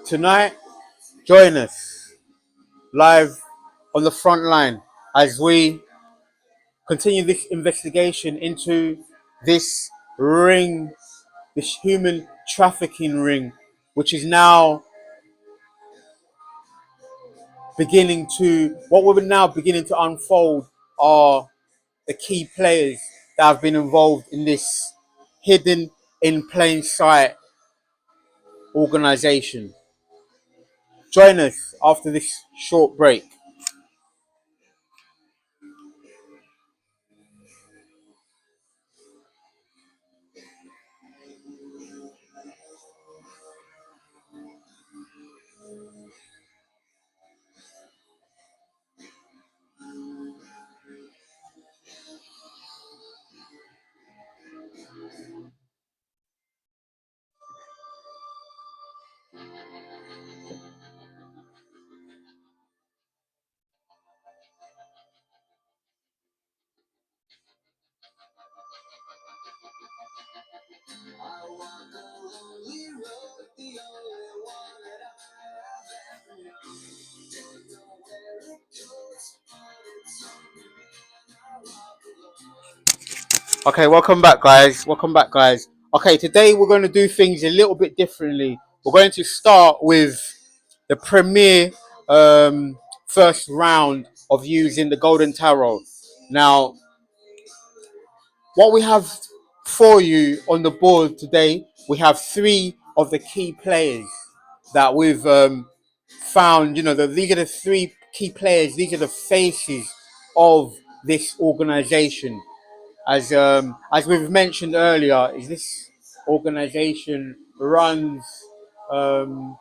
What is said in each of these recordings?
Tonight, join us live on the front line as we continue this investigation into this ring, this human trafficking ring, which is now what we're now beginning to unfold are the key players that have been involved in this hidden in plain sight organization. Join us after this short break. Okay, welcome back, guys. Okay, today we're going to do things a little bit differently. We're going to start with the premier first round of using the Golden Tarot. Now, what we have for you on the board today, we have three of the key players that we've found. These are the three key players. These are the faces of this organization. As we've mentioned earlier, is this organization runs, it's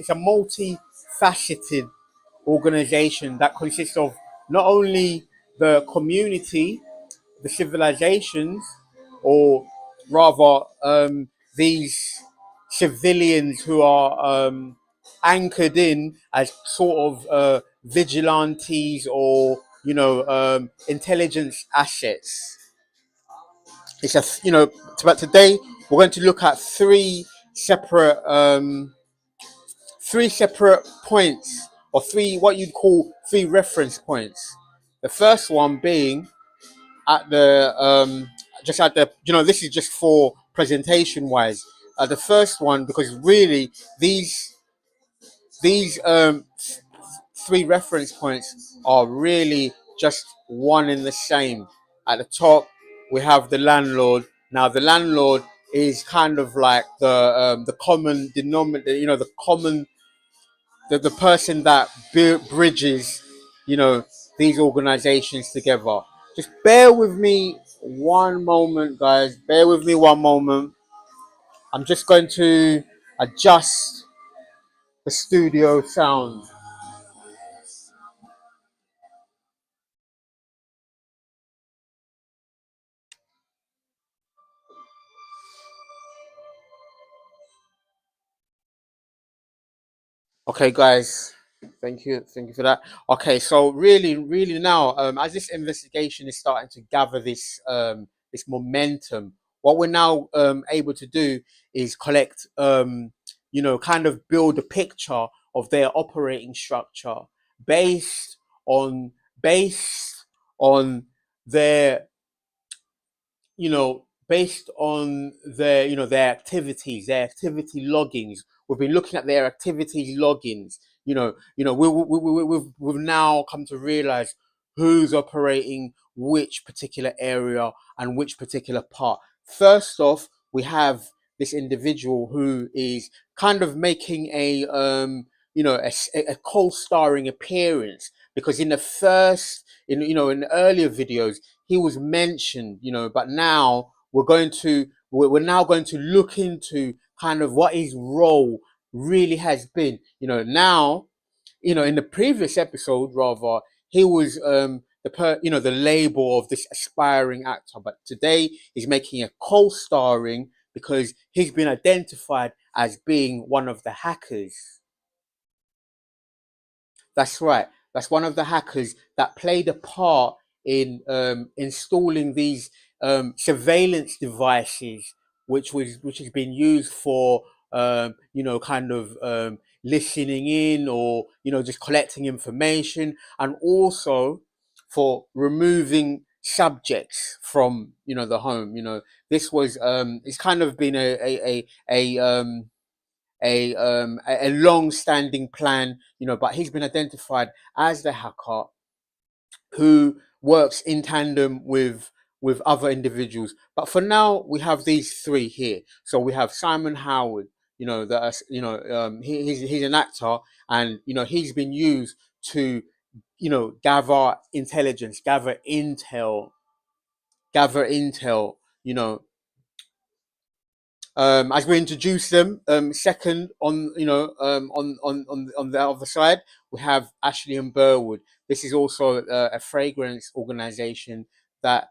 a multi-faceted organization that consists of not only the community, the civilizations, or rather these civilians who are anchored in as sort of vigilantes or intelligence assets. But today we're going to look at three separate points, or what you'd call three reference points. The first one being at the this is just for presentation wise. The first one, because really these three reference points are really just one and the same. At the top, we have the landlord. Now, the landlord is kind of like the common denominator, the person that bridges, these organizations together. Just bear with me one moment, guys. Bear with me one moment. I'm just going to adjust the studio sound. Okay, guys, thank you for that. Okay, so really now, as this investigation is starting to gather this momentum, what we're now able to do is collect, kind of build a picture of their operating structure based on based on their based on their, their activities, their activity loggings. We've been looking at their activities loggings. We've now come to realize who's operating which particular area and which particular part. First off, we have this individual who is kind of making a co-starring appearance, because in the first, in the earlier videos, he was mentioned, but now we're now going to look into kind of what his role really has been. Now, in the previous episode, rather, he was the label of this aspiring actor, but today he's making a co-starring because he's been identified as being one of the hackers. That's right. That's one of the hackers that played a part in installing these surveillance devices, which has been used for kind of listening in, or just collecting information, and also for removing subjects from the home. This was it's kind of been a long-standing plan, but he's been identified as the hacker who works in tandem with other individuals. But for now, we have these three here. So we have Simon Howard, that he's an actor, and he's been used to gather intelligence, gather intel, as we introduce them. Second, on the other side, we have Ashleigh and Burwood. This is also a fragrance organization that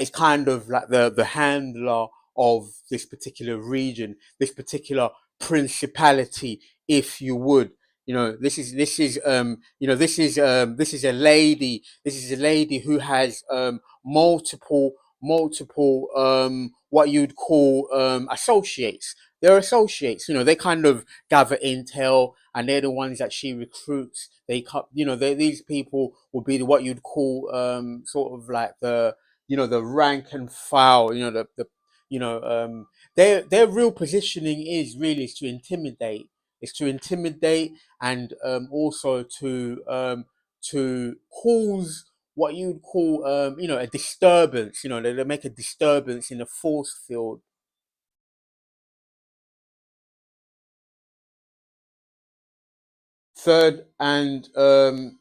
is kind of like the handler of this particular region, this particular principality, if you would. This is a lady. This is a lady who has multiple what you'd call associates. They're associates. They kind of gather intel, and they're the ones that she recruits. These people would be what you'd call sort of like the rank and file. Their real positioning is to intimidate. It's to intimidate, and also to cause what you'd call a disturbance. They make a disturbance in the force field. Third, and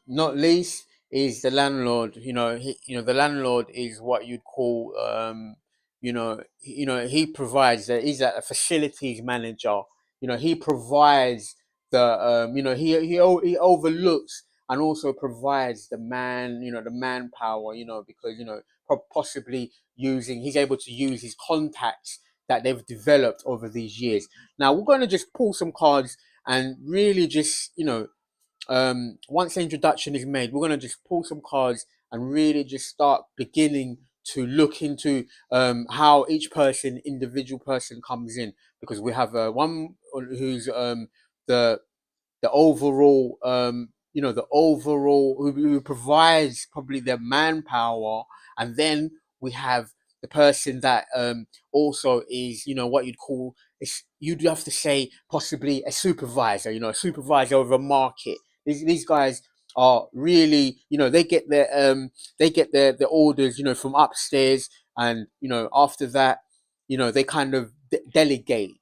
not least, is the landlord. The landlord is what you'd call he provides. He's a facilities manager. He provides he overlooks and also provides the manpower. Because possibly using he's able to use his contacts that they've developed over these years. Now we're going to just pull some cards and really just once the introduction is made, we're going to just pull some cards and really just start beginning to look into how each individual person comes in, because we have one who's the overall the overall who provides probably the manpower, and then we have the person that also is what you'd call, you'd have to say possibly a supervisor, a supervisor of a market. These guys are really, they get their orders from upstairs, and after that they kind of delegate.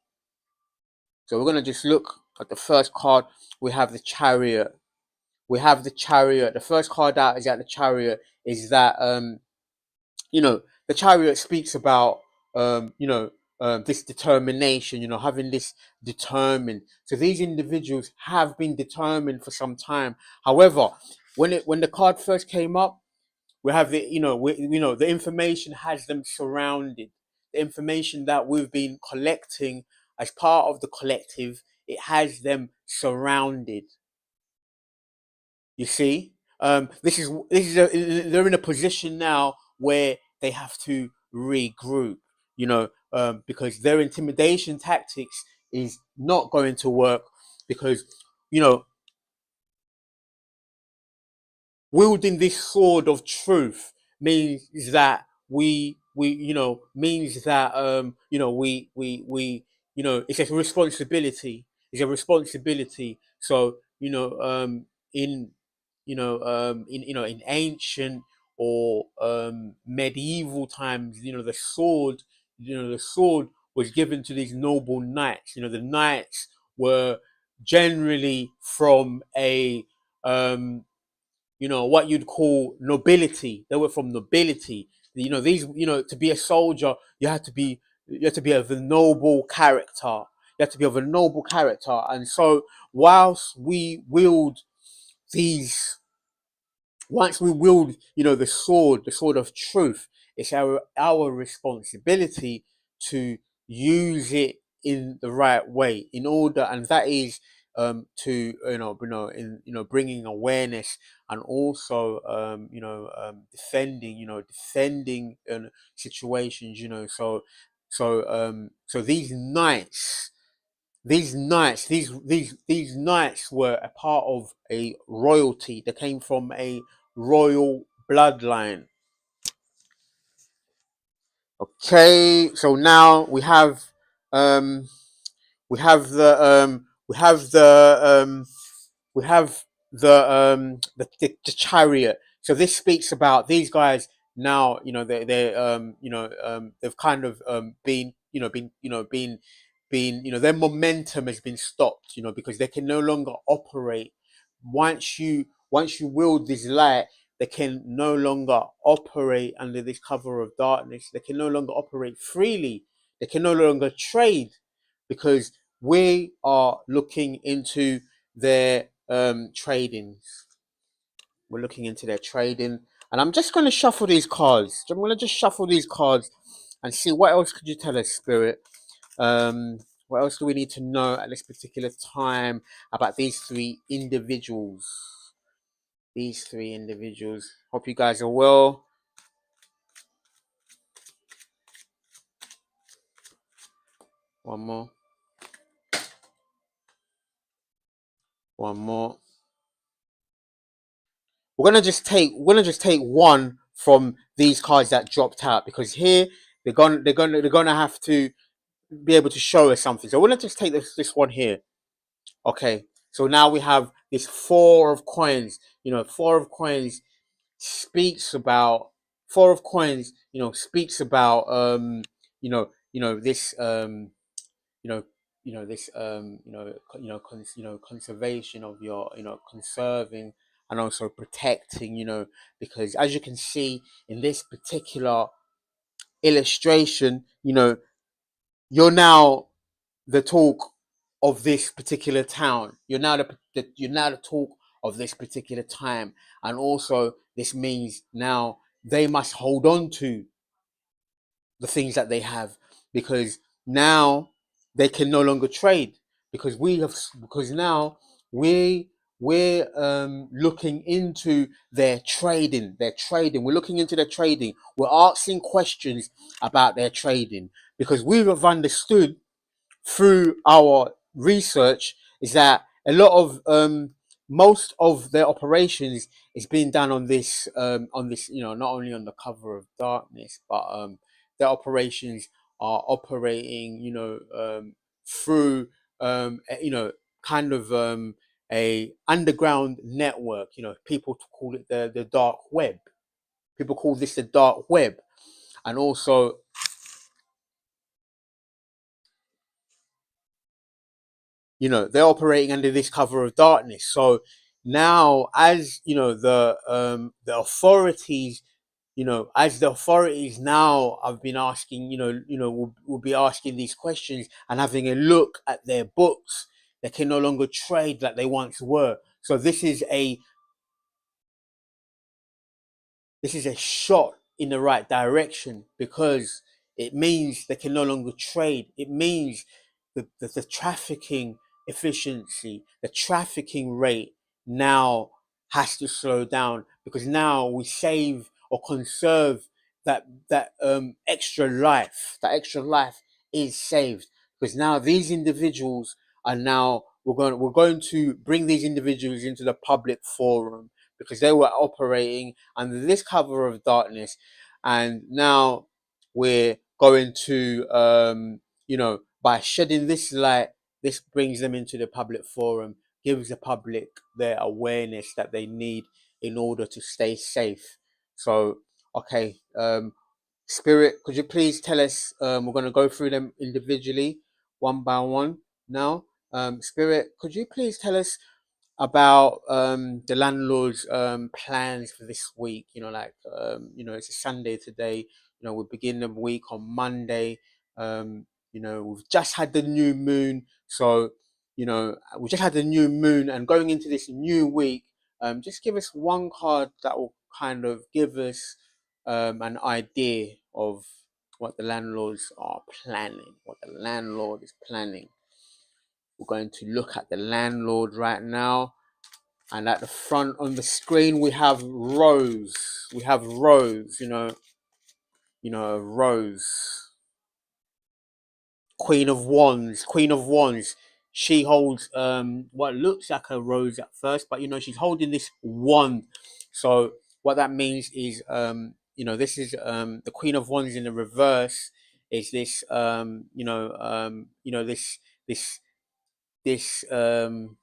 So we're going to just look at the first card. We have the Chariot. The first card out is that the Chariot is that the Chariot speaks about this determination, having this determined. So these individuals have been determined for some time. However, when the card first came up, we have the information has them surrounded. The information that we've been collecting as part of the collective, it has them surrounded. You see, they're in a position now where they have to regroup. Because their intimidation tactics is not going to work. because you know wielding this sword of truth means that we means that it's a responsibility. It's a responsibility. So in in ancient or medieval times, the sword was given to these noble knights. The knights were generally from a what you'd call nobility. They were from nobility. These, to be a soldier, you had to be of a noble character. You had to be of a noble character. And so, whilst we wield these once we wield, the sword of truth, it's our responsibility to use it in the right way, in order, and that is to bringing awareness, and also defending situations. So these knights were a part of a royalty. They came from a royal bloodline. Okay, so now um we have we have the chariot. So this speaks about these guys now. They've kind of been their momentum has been stopped. Because they can no longer operate once you wield this light. They can no longer operate under this cover of darkness. They can no longer operate freely. They can no longer trade, because we are looking into their tradings. We're looking into their trading, and I'm just going to shuffle these cards. I'm going to just shuffle these cards and see what else could you tell us, Spirit. What else do we need to know at this particular time about these three individuals? These three individuals. Hope you guys are well. One more. One more. We're gonna just take one from these cards that dropped out, because here they're gonna have to be able to show us something. So we're gonna just take this one here. Okay. So now we have this four of coins. Four of coins speaks about four of coins. Speaks about this you know this conservation of your conserving, and also protecting, because as you can see in this particular illustration, you're now the talk of this particular town. You're now the talk of this particular time. And also this means now they must hold on to the things that they have, because now they can no longer trade, because now we we're looking into their trading. We're looking into their trading. We're asking questions about their trading, because we have understood through our research is that a lot of most of their operations is being done on this, not only on the cover of darkness, but their operations are operating through kind of a underground network. People call it the dark web. People call this the dark web. And also they're operating under this cover of darkness. So now, as the authorities, as the authorities now have been asking, will be asking these questions and having a look at their books. They can no longer trade like they once were. So this is a shot in the right direction, because it means they can no longer trade. It means the trafficking efficiency, the trafficking rate now has to slow down, because now we save or conserve that extra life. That extra life is saved, because now these individuals are now we're going to bring these individuals into the public forum because they were operating under this cover of darkness, and now we're going to by shedding this light, this brings them into the public forum, gives the public their awareness that they need in order to stay safe. So, okay, Spirit, could you please tell us? We're going to go through them individually, one by one now. Spirit, could you please tell us about the landlord's plans for this week? It's a Sunday today. We begin the week on Monday. We've just had the new moon, so we just had the new moon, and going into this new week, just give us one card that will kind of give us an idea of what the landlords are planning, what the landlord is planning. We're going to look at the landlord right now. And at the front on the screen, we have Rose. We have Rose, Rose. Queen of Wands. Queen of Wands. She holds what looks like a rose at first, but she's holding this wand. So what that means is this is the Queen of Wands in the reverse is this this this and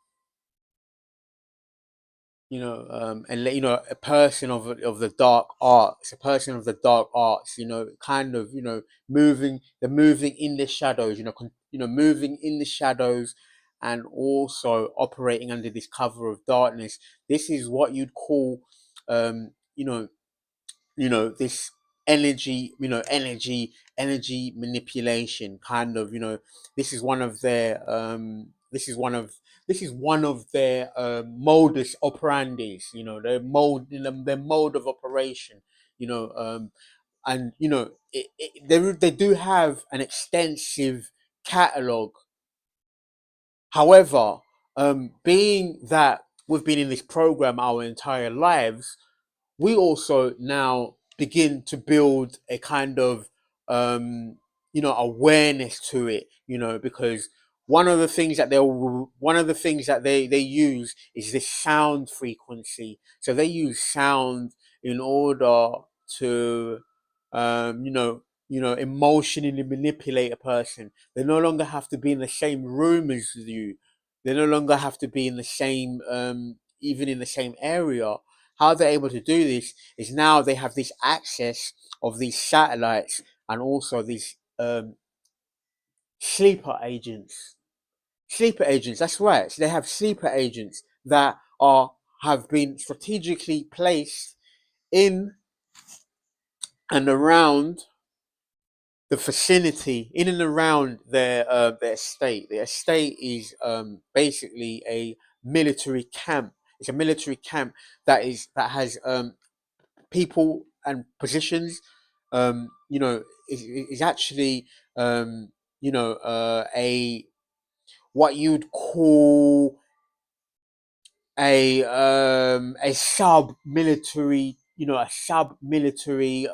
a person of the dark arts, a person of the dark arts, kind of, moving in the shadows, moving in the shadows, and also operating under this cover of darkness. This is what you'd call, um, you know, this energy manipulation kind of. This is one of their this is one of their modus operandis, their mode of operation, and they do have an extensive catalog. However, being that we've been in this program our entire lives, we also now begin to build a kind of awareness to it, because one of the things that they use is this sound frequency. So they use sound in order to emotionally manipulate a person. They no longer have to be in the same room as you. They no longer have to be in the same even in the same area. How they're able to do this is now they have this access of these satellites and also these sleeper agents. Sleeper agents, that's right. So they have sleeper agents that have been strategically placed in and around the vicinity, in and around their estate. The estate is basically a military camp. It's a military camp that has people and positions. Is actually a what you'd call a sub military, a sub military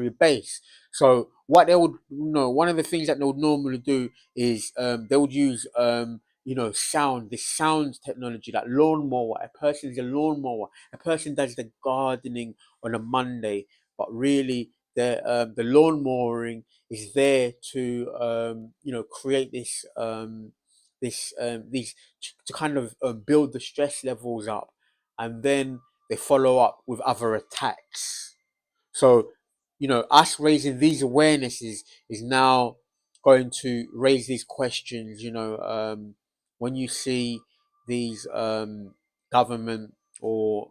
base. So what they would, one of the things that they would normally do is they would use sound, this sound technology, like lawnmower. A person is a lawnmower. A person does the gardening on a Monday, but really the lawnmowering is there to create these to kind of build the stress levels up, and then they follow up with other attacks. So us raising these awarenesses is now going to raise these questions. When you see these government, or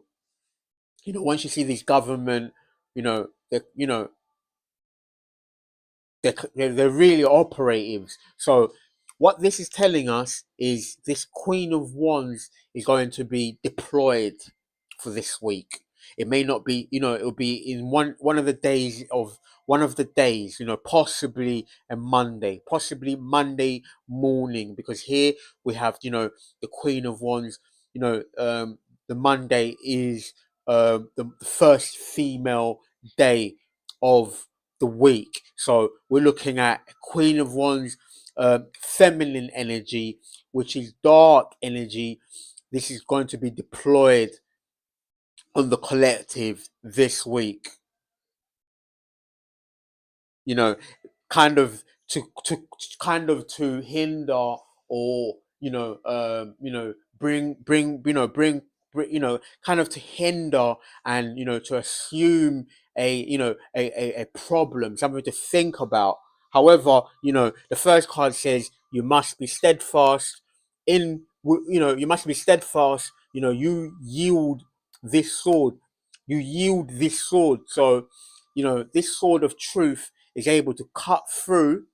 once you see these government, you know the you know they're really operatives. So what this is telling us is this Queen of Wands is going to be deployed for this week. It may not be, it'll be in one of the days, possibly a Monday, possibly Monday morning, because here we have, the Queen of Wands. The Monday is the first female day of the week. So we're looking at Queen of Wands, feminine energy, which is dark energy. This is going to be deployed on the collective this week. You know, kind of to hinder, or bring, kind of to hinder, and to assume a problem, something to think about. However, the first card says you must be steadfast you must be steadfast. You yield this sword. You yield this sword. So, this sword of truth is able to cut through,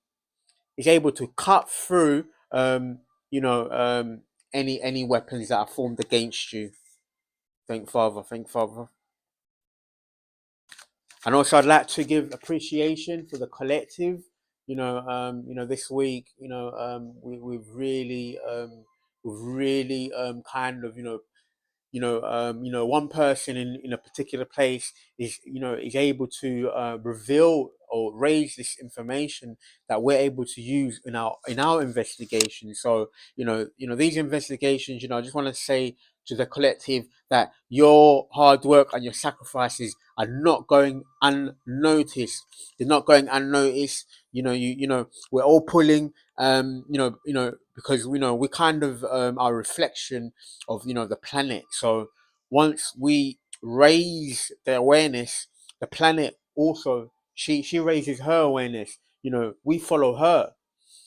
is able to cut through, you know, um, any weapons that are formed against you. Thank Father, thank Father. And also, I'd like to give appreciation for the collective. This week, we've really, kind of, one person in a particular place is able to reveal or raise this information that we're able to use in our investigation. So these investigations, I just want to say to the collective that your hard work and your sacrifices are not going unnoticed. They're not going unnoticed. We're all pulling, because we kind of are a reflection of the planet. So once we raise the awareness, the planet also, she raises her awareness. We follow her.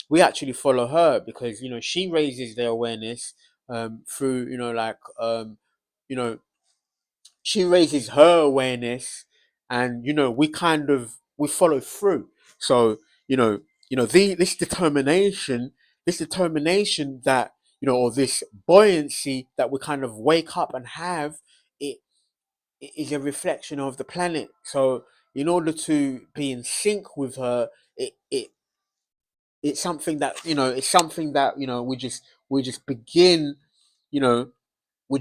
We actually follow her because she raises the awareness, through, you know she raises her awareness, and we follow through. So this determination that, or this buoyancy that we kind of wake up and have, it, it is a reflection of the planet. So in order to be in sync with her, it's something that we just begin, you know we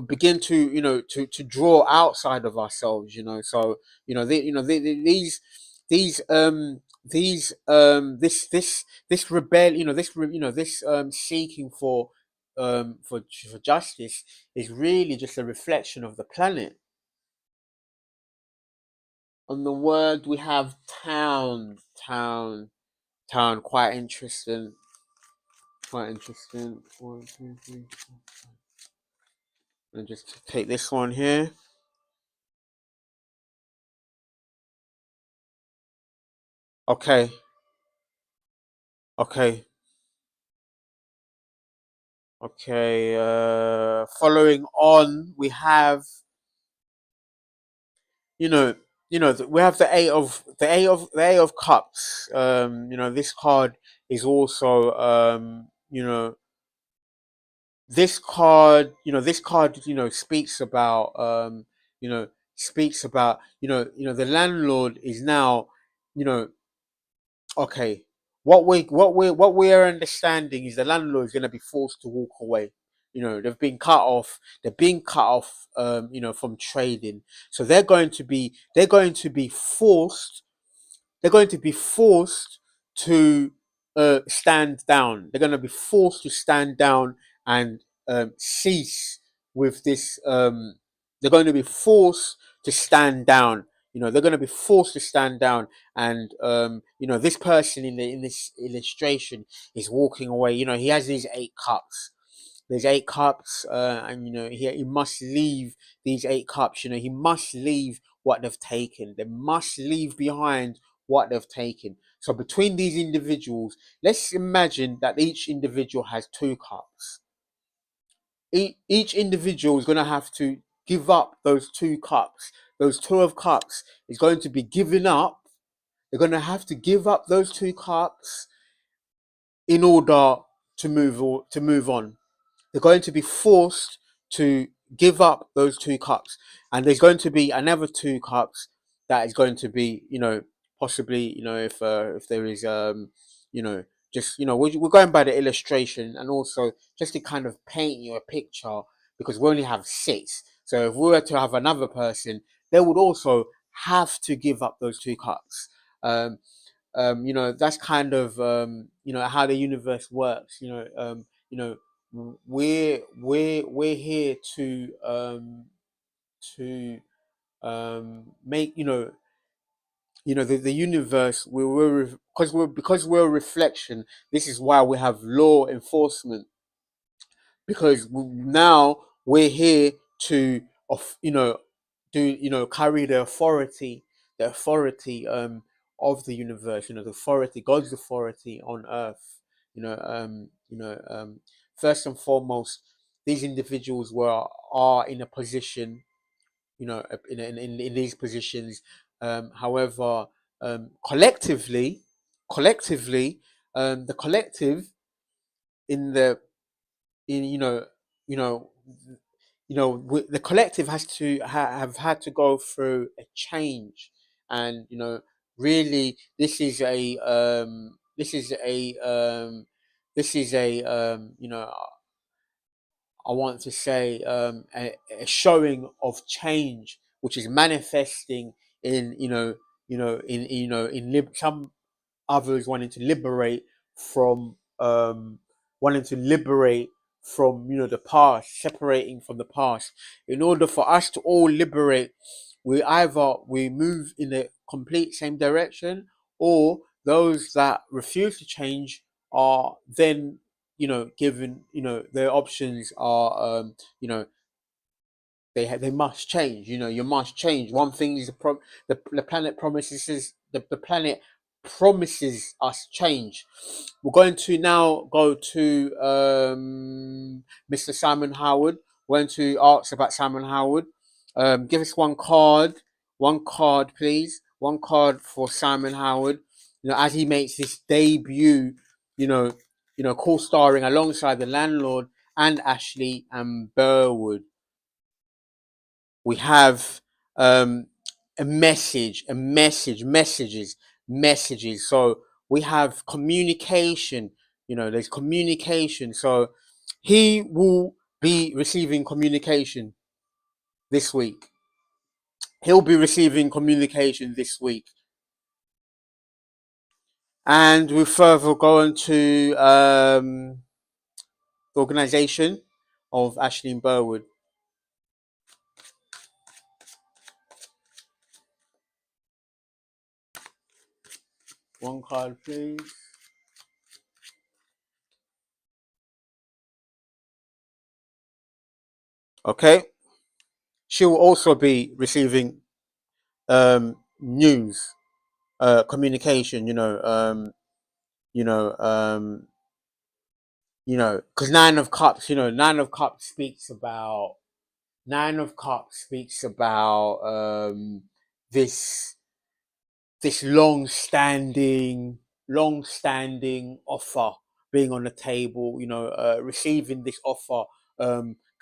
begin to to draw outside of ourselves. So this rebel this seeking for justice is really just a reflection of the planet. On the word, we have town. Quite interesting. Quite interesting. One, two, three, four. And just take this one here. Okay. Okay. Okay. Following on, we have you know we have the eight of cups. This card is also, this card speaks about, the landlord is now, you know okay, what we are understanding is the landlord is going to be forced to walk away. They're being cut off, from trading. So they're going to be forced, to stand down. They're going to be forced to stand down and cease with this. They're going to be forced to stand down. They're going to be forced to stand down, and this person in this illustration is walking away. He has these 8 cups. There's 8 cups, and he must leave these 8 cups. He must leave what they've taken. They must leave behind what they've taken. So between these individuals, let's imagine that each individual has 2 cups. Each individual is going to have to give up those 2 cups. Those 2 of cups is going to be given up. They're going to have to give up those 2 cups in order to move on. They're going to be forced to give up those 2 cups, and there's going to be another 2 cups that is going to be, possibly, if there is, just, we're going by the illustration, and also just to kind of paint you a picture, because we only have 6. So if we were to have another person, they would also have to give up those 2 cups. Um, that's kind of how the universe works. We're here to make the universe. Because we're a reflection. This is why we have law enforcement, because now we're here to of do carry the authority of the universe, the authority, God's authority on earth. First and foremost, these individuals are in a position, in these positions. However, collectively, the collective in the in you know the collective has to have had to go through a change. And really, this is a I want to say, a showing of change, which is manifesting in some others from um, wanting to liberate from the past, separating from the past. In order for us to all liberate, we move in the complete same direction, or those that refuse to change are then given, their options are, they must change. You must change. One thing is the planet promises us change. We're going to now go to Mr. Simon Howard. We're going to ask about Simon Howard. Give us one card, please. One card for Simon Howard. As he makes his debut, co-starring alongside the landlord and Ashleigh and Burwood. We have messages. So we have communication. There's communication. So he will be receiving communication this week. He'll be receiving communication this week. And we further go on to the organisation of Ashleigh and Burwood. One card, please. Okay. She will also be receiving news, communication. Because Nine of Cups speaks about this long-standing offer being on the table. Receiving this offer,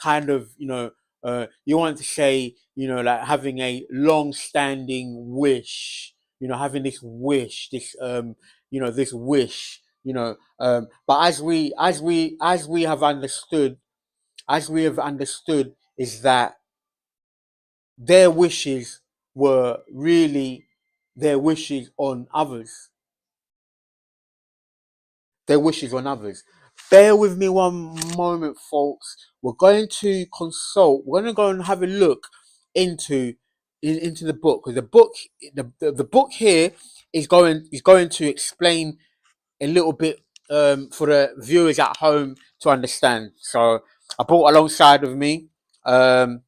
kind of, you want to say, like having a long-standing wish. Having this wish, this wish. But as we have understood, is that their wishes were really their wishes on others. Bear with me one moment, folks. We're going to consult. We're going to go and have a look into the book, because the book here is going to explain a little bit for the viewers at home to understand. So I brought alongside of me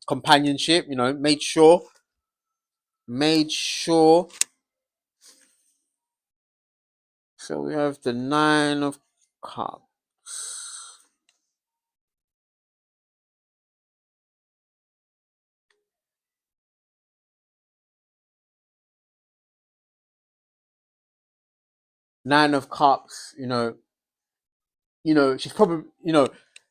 companionship. Made sure. So we have the Nine of Cups. Nine of Cups.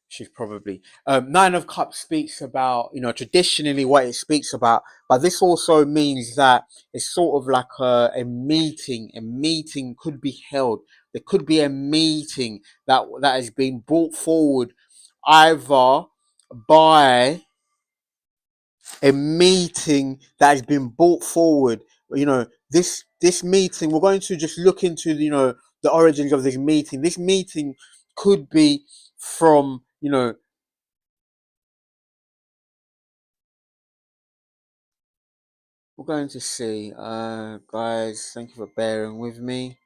She's probably. Nine of Cups speaks about, traditionally what it speaks about, but this also means that it's sort of like a meeting. A meeting could be held. There could be a meeting that has been brought forward either by a meeting that has been brought forward. This meeting, we're going to just look into the origins of this meeting. This meeting could be from we're going to see. Guys, thank you for bearing with me.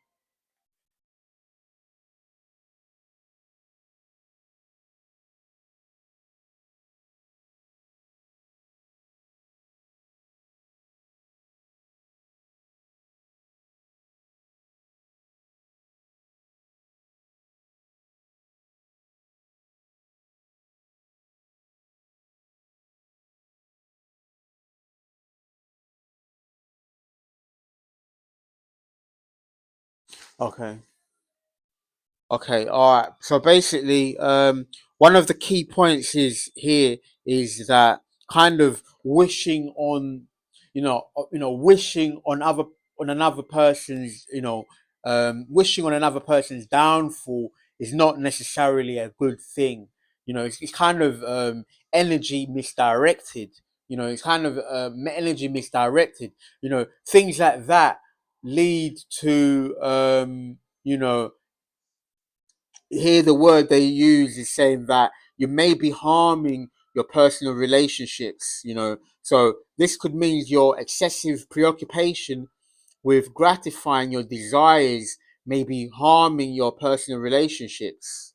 Okay. Okay, all right. So basically, one of the key points is here is that kind of wishing on, wishing on another person's, wishing on another person's downfall is not necessarily a good thing. It's kind of energy misdirected. It's kind of energy misdirected. Things like that lead to, you know here the word they use is saying that you may be harming your personal relationships. So this could mean your excessive preoccupation with gratifying your desires may be harming your personal relationships.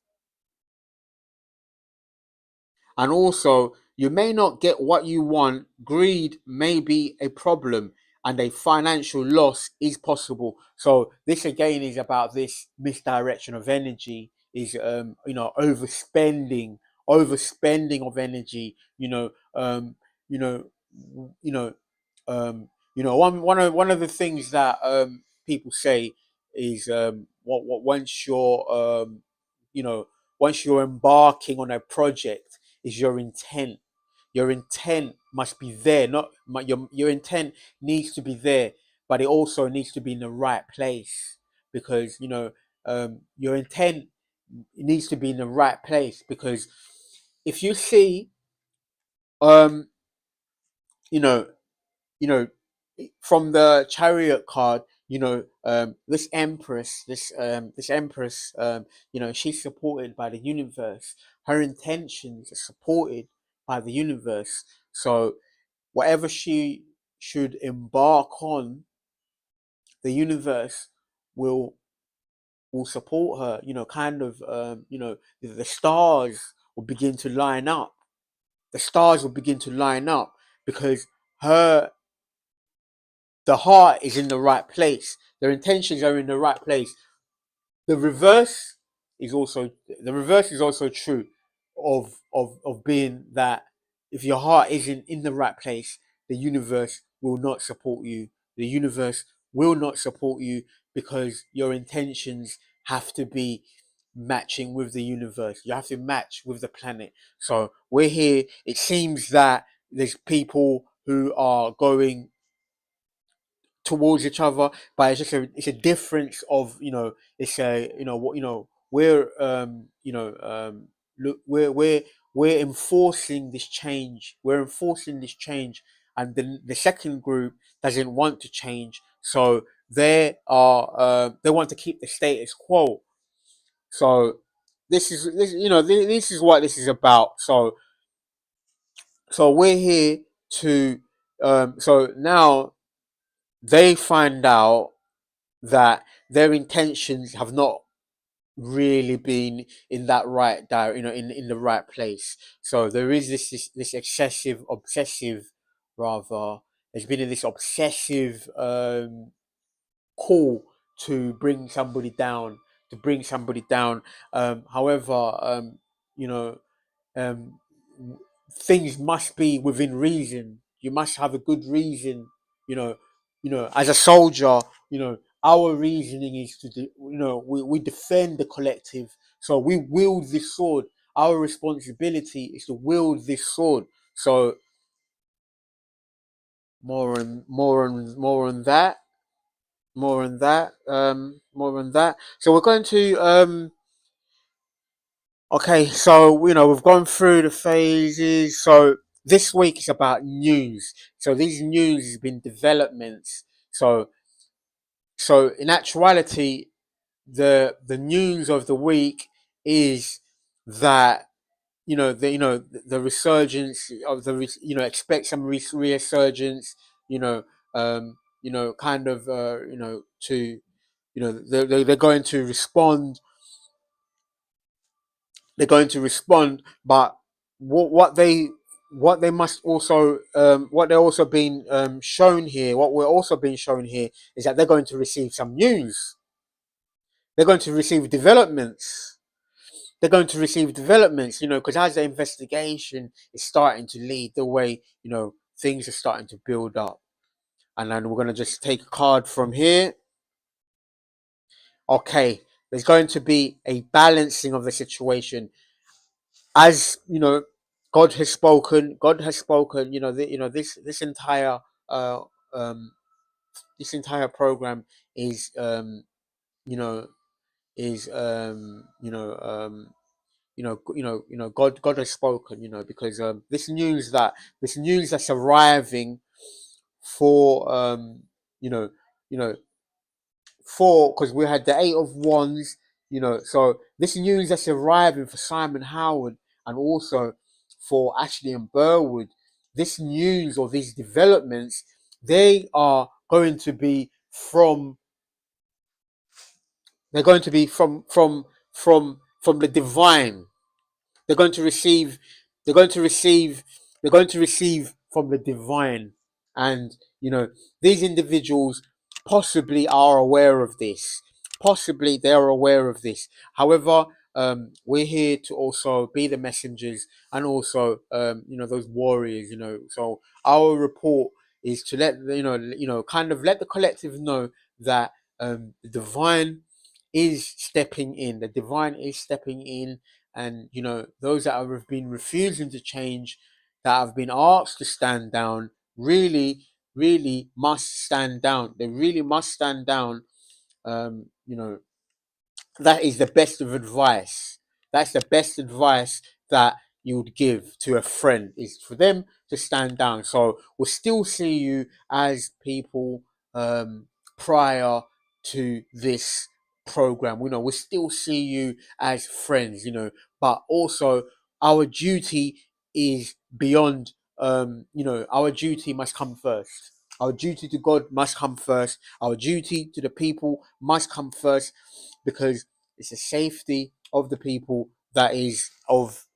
And also, you may not get what you want. Greed may be a problem, and a financial loss is possible. So this again is about this misdirection of energy. Is overspending of energy. You know, you know, one of the things that people say is what once you know once you're embarking on a project is your intent. Your intent must be there. Not your intent needs to be there, but it also needs to be in the right place because your intent needs to be in the right place because if you see um you know you know from the chariot card, this empress, she's supported by the universe. Her intentions are supported by the universe. So whatever she should embark on, the universe will will support her. Kind of, the stars will begin to line up. The stars will begin to line up because her the heart is in the right place. Their intentions are in the right place. The reverse the reverse is also true of being that if your heart isn't in the right place, the universe will not support you. The universe will not support you because your intentions have to be matching with the universe. You have to match with the planet. So we're here. It seems that there's people who are going towards each other, but it's a difference of it's a what we're look we're enforcing this change. We're enforcing this change, and the second group doesn't want to change, so they want to keep the status quo. So this is what this is about. So we're here to so now they find out that their intentions have not really been in that right in the right place. So there is this excessive obsessive rather there's been this obsessive call to bring somebody down, however, you know um, things must be within reason. You must have a good reason. You know, as a soldier, our reasoning is we defend the collective. So we wield this sword. Our responsibility is to wield this sword. So more on that. So we're going to okay, so we've gone through the phases. So this week is about news. So these news has been developments. So in actuality, the news of the week is that the resurgence of expect some resurgence, you know kind of to they're going to respond. They're going to respond, but what they must also what they're also being shown here, what we're also being shown here, is that they're going to receive some news. They're going to receive developments. They're going to receive developments, because as the investigation is starting to lead the way, things are starting to build up. And then we're going to just take a card from here. Okay, there's going to be a balancing of the situation. As God has spoken. God has spoken. This entire uh, um, this entire program is you know is God has spoken, because this news that's arriving for you know you know for because we had the Eight of Wands, so this news that's arriving for Simon Howard and also for Ashleigh and Burwood, this news or these developments, they are going to be from they're going to be from the divine. They're going to receive. They're going to receive. They're going to receive from the divine, and these individuals possibly are aware of this. Possibly they are aware of this. However, we're here to also be the messengers and also those warriors. So our report is to let kind of let the collective know that the divine is stepping in. The divine is stepping in, and those that have been refusing to change, that have been asked to stand down, really must stand down. They really must stand down. um you know that is the best of advice. That's the best advice that you would give to a friend, is for them to stand down. So we'll still see you as people prior to this program. We'll still see you as friends, but also our duty is beyond. Our duty must come first. Our duty to God must come first. Our duty to the people must come first, because it's the safety of the people that is of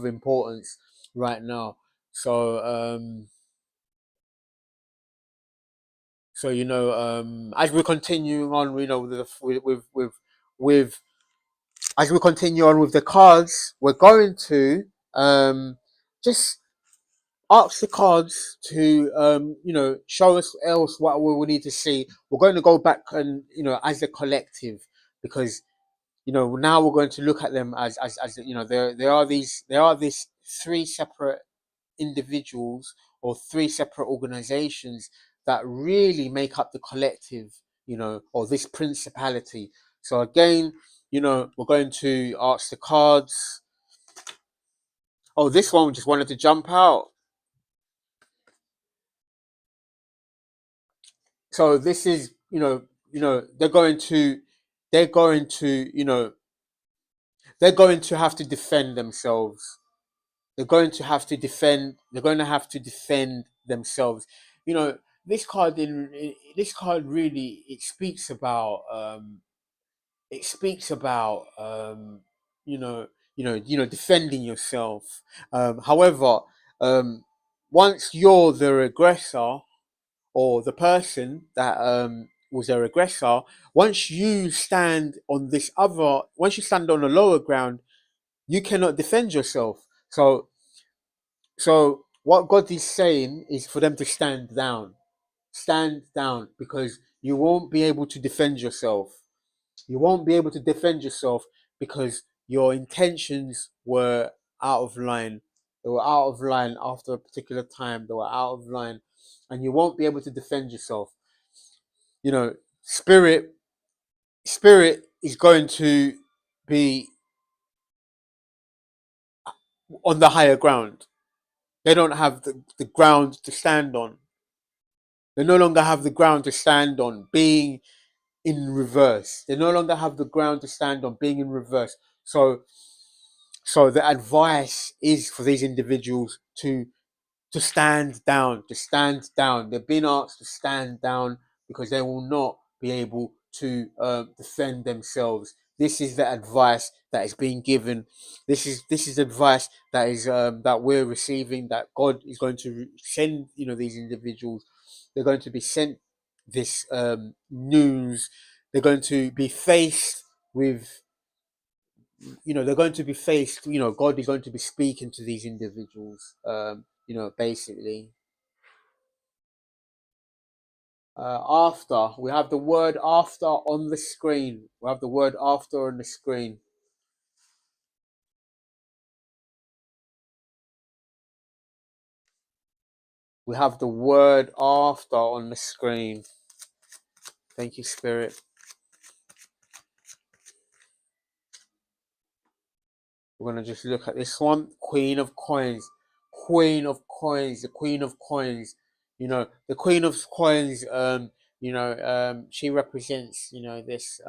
importance right now. So as we continue on, with as we continue on with the cards, we're going to just ask the cards to show us else what we will need to see. We're going to go back and as a collective, because now we're going to look at them as there are these three separate individuals or three separate organizations that really make up the collective, or this principality. So again, we're going to ask the cards. Oh, this one just wanted to jump out. So this is, they're going to, they're going to have to defend themselves. They're going to have to defend. They're going to have to defend themselves. This card this card really, it speaks about you know defending yourself. However, um, once you're the aggressor, or the person that was their aggressor, once you stand on once you stand on a lower ground, you cannot defend yourself. So what God is saying is for them to stand down, because you won't be able to defend yourself. You won't be able to defend yourself because your intentions were out of line. They were out of line after a particular time. They were out of line, and you won't be able to defend yourself. You know, spirit spirit is going to be on the higher ground. They don't have the ground to stand on. They no longer have the ground to stand on, being in reverse. They no longer have the ground to stand on, being in reverse. So the advice is for these individuals to stand down, to stand down. They've been asked to stand down because they will not be able to defend themselves. This is the advice that is being given. This is advice that is that we're receiving. That God is going to send, these individuals. They're going to be sent this news. They're going to be faced with, they're going to be faced. God is going to be speaking to these individuals. Basically. After, we have the word after on the screen. We have the word after on the screen. We have the word after on the screen. Thank you, Spirit. We're going to just look at this one. Queen of Coins. Queen of Coins. The Queen of Coins. The Queen of Coins, she represents, this,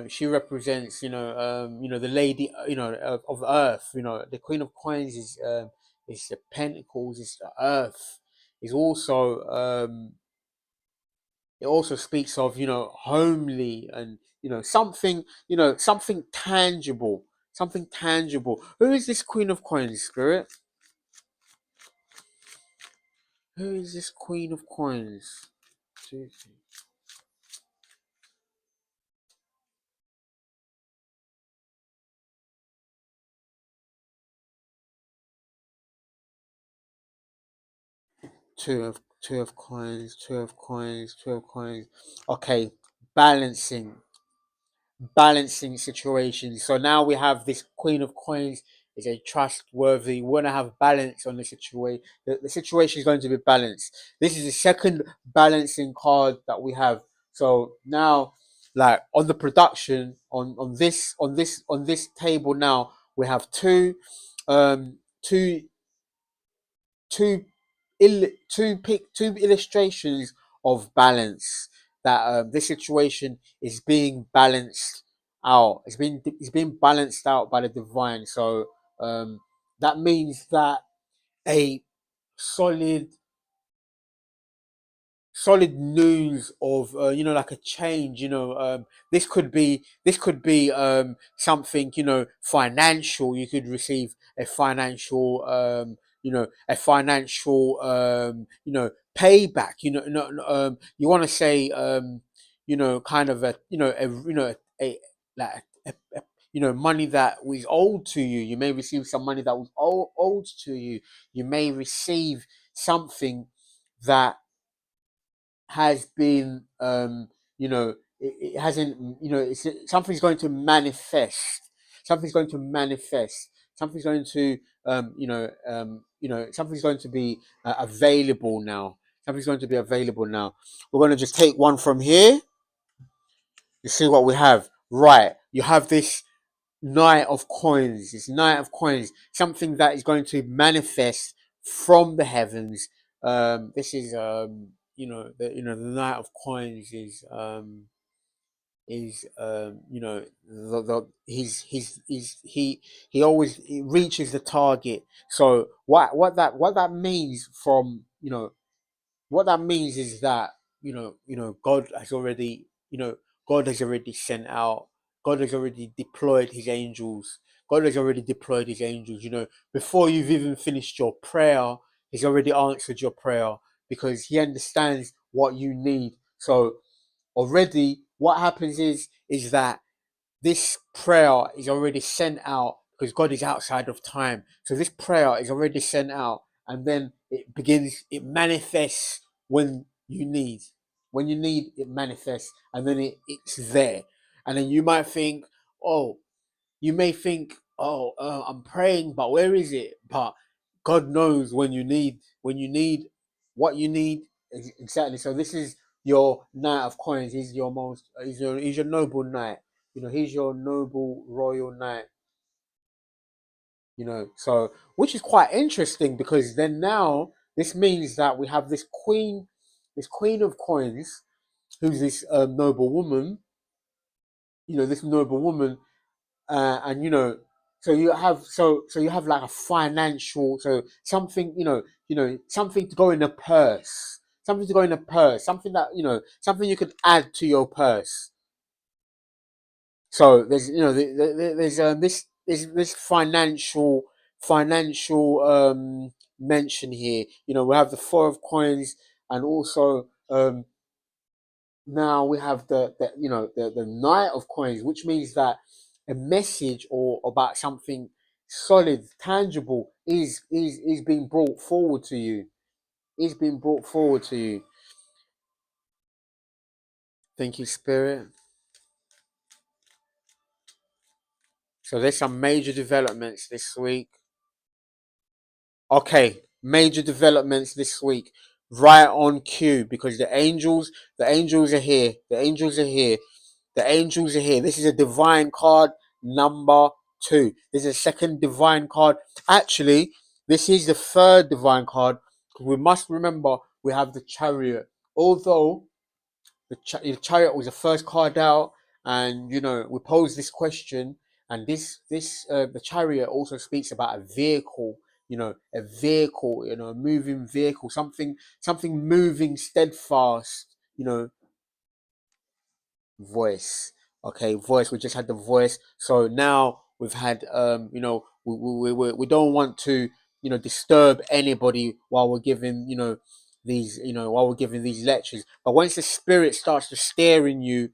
she represents, the lady, of earth. The Queen of Coins is the pentacles, is the earth. Is also, it also speaks of, homely, and something tangible, something tangible. Who is this Queen of Coins, Spirit? Who is this Queen of Coins? Two of coins, two of coins, two of coins. Okay, balancing, balancing situations. So now we have this Queen of Coins is a trustworthy. We want to have balance on the situation. The situation is going to be balanced. This is the second balancing card that we have. So now, like on the production, on this table now, we have um two two two illustrations of balance, that this situation is being balanced out. It's being balanced out by the divine. So um, that means that a solid solid news of, like a change. This could be something, financial. You could receive a financial, a financial, payback. You want to say, kind of a, a like a money that was owed to you. You may receive some money that was owed to you. You may receive something that has been, it hasn't, something's going to manifest. Something's going to manifest. Something's going to, something's going to be available now. Something's going to be available now. We're going to just take one from here. You see what we have. Right, you have this Knight of Coins. It's Knight of Coins. Something that is going to manifest from the heavens. This is, the Knight of Coins is, he always, he reaches the target. So what that means, from, what that means is that, God has already, God has already sent out, God has already deployed his angels. God has already deployed his angels. Before you've even finished your prayer, he's already answered your prayer, because he understands what you need. So already what happens is that this prayer is already sent out, because God is outside of time. So this prayer is already sent out, and then it manifests when you need. When you need, it manifests, and then it's there. And then oh, you may think, oh, I'm praying, but where is it? But God knows when you need what you need, exactly. So this is your Knight of Coins. He's your noble knight. He's your noble royal knight. So which is quite interesting, because then now this means that we have this queen of coins, who's this noble woman, this noble woman, and so you have like a financial, so something, something to go in a purse, something that, something you could add to your purse. So there's, there's this financial mention here. We have the four of coins, and also now we have the knight of coins, which means that a message or about something solid, tangible is being brought forward to you. Is being brought forward to you. Thank you, Spirit. So there's some major developments this week. Okay, major developments this week. Right on cue, because the angels are here. The angels are here. The angels are here. This is a divine card number 2. This is a second divine card. Actually, this is the third divine card. We must remember we have the chariot. Although the chariot was the first card out, and we pose this question, and the chariot also speaks about a vehicle, a vehicle, a moving vehicle, something moving steadfast, voice. Okay, voice. We just had the voice. So now we've had, we don't want to, disturb anybody while we're giving, while we're giving these lectures. But once the spirit starts to stare in you,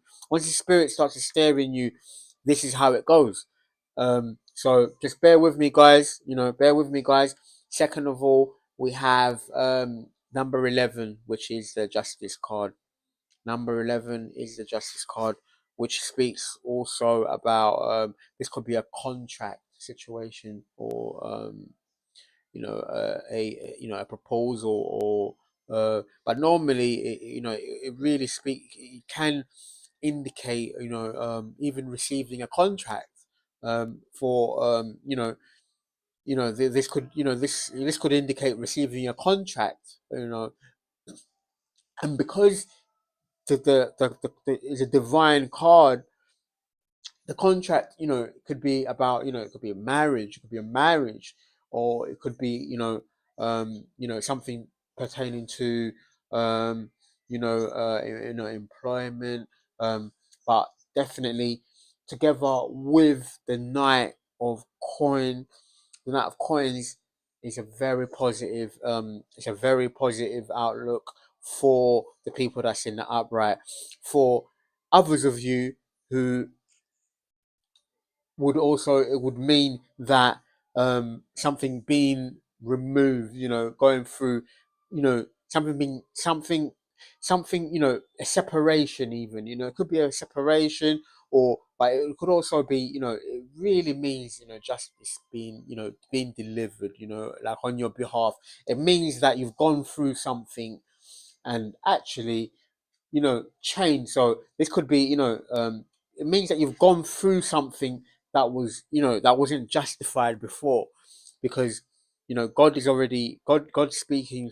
this is how it goes. So just bear with me, guys. Bear with me, guys. Second of all, we have number 11, which is the justice card. Number 11 is the justice card, which speaks also about, this could be a contract situation, or a proposal, or but normally it really it can indicate, even receiving a contract, for this could indicate receiving a contract, and because is a divine card. The contract, could be about, it could be a marriage, or it could be, something pertaining to, employment, but definitely together with the knight of coin, the knight of coins is a very positive, it's a very positive outlook for the people that's in the upright. For others of you who it would mean that, something being removed, going through, something being something, a separation, even, it could be a separation, or but it could also be, it really means, justice being, being delivered, like on your behalf. It means that you've gone through something, and actually, change. So this could be, it means that you've gone through something that was, that wasn't justified before, because God is already, God speaking,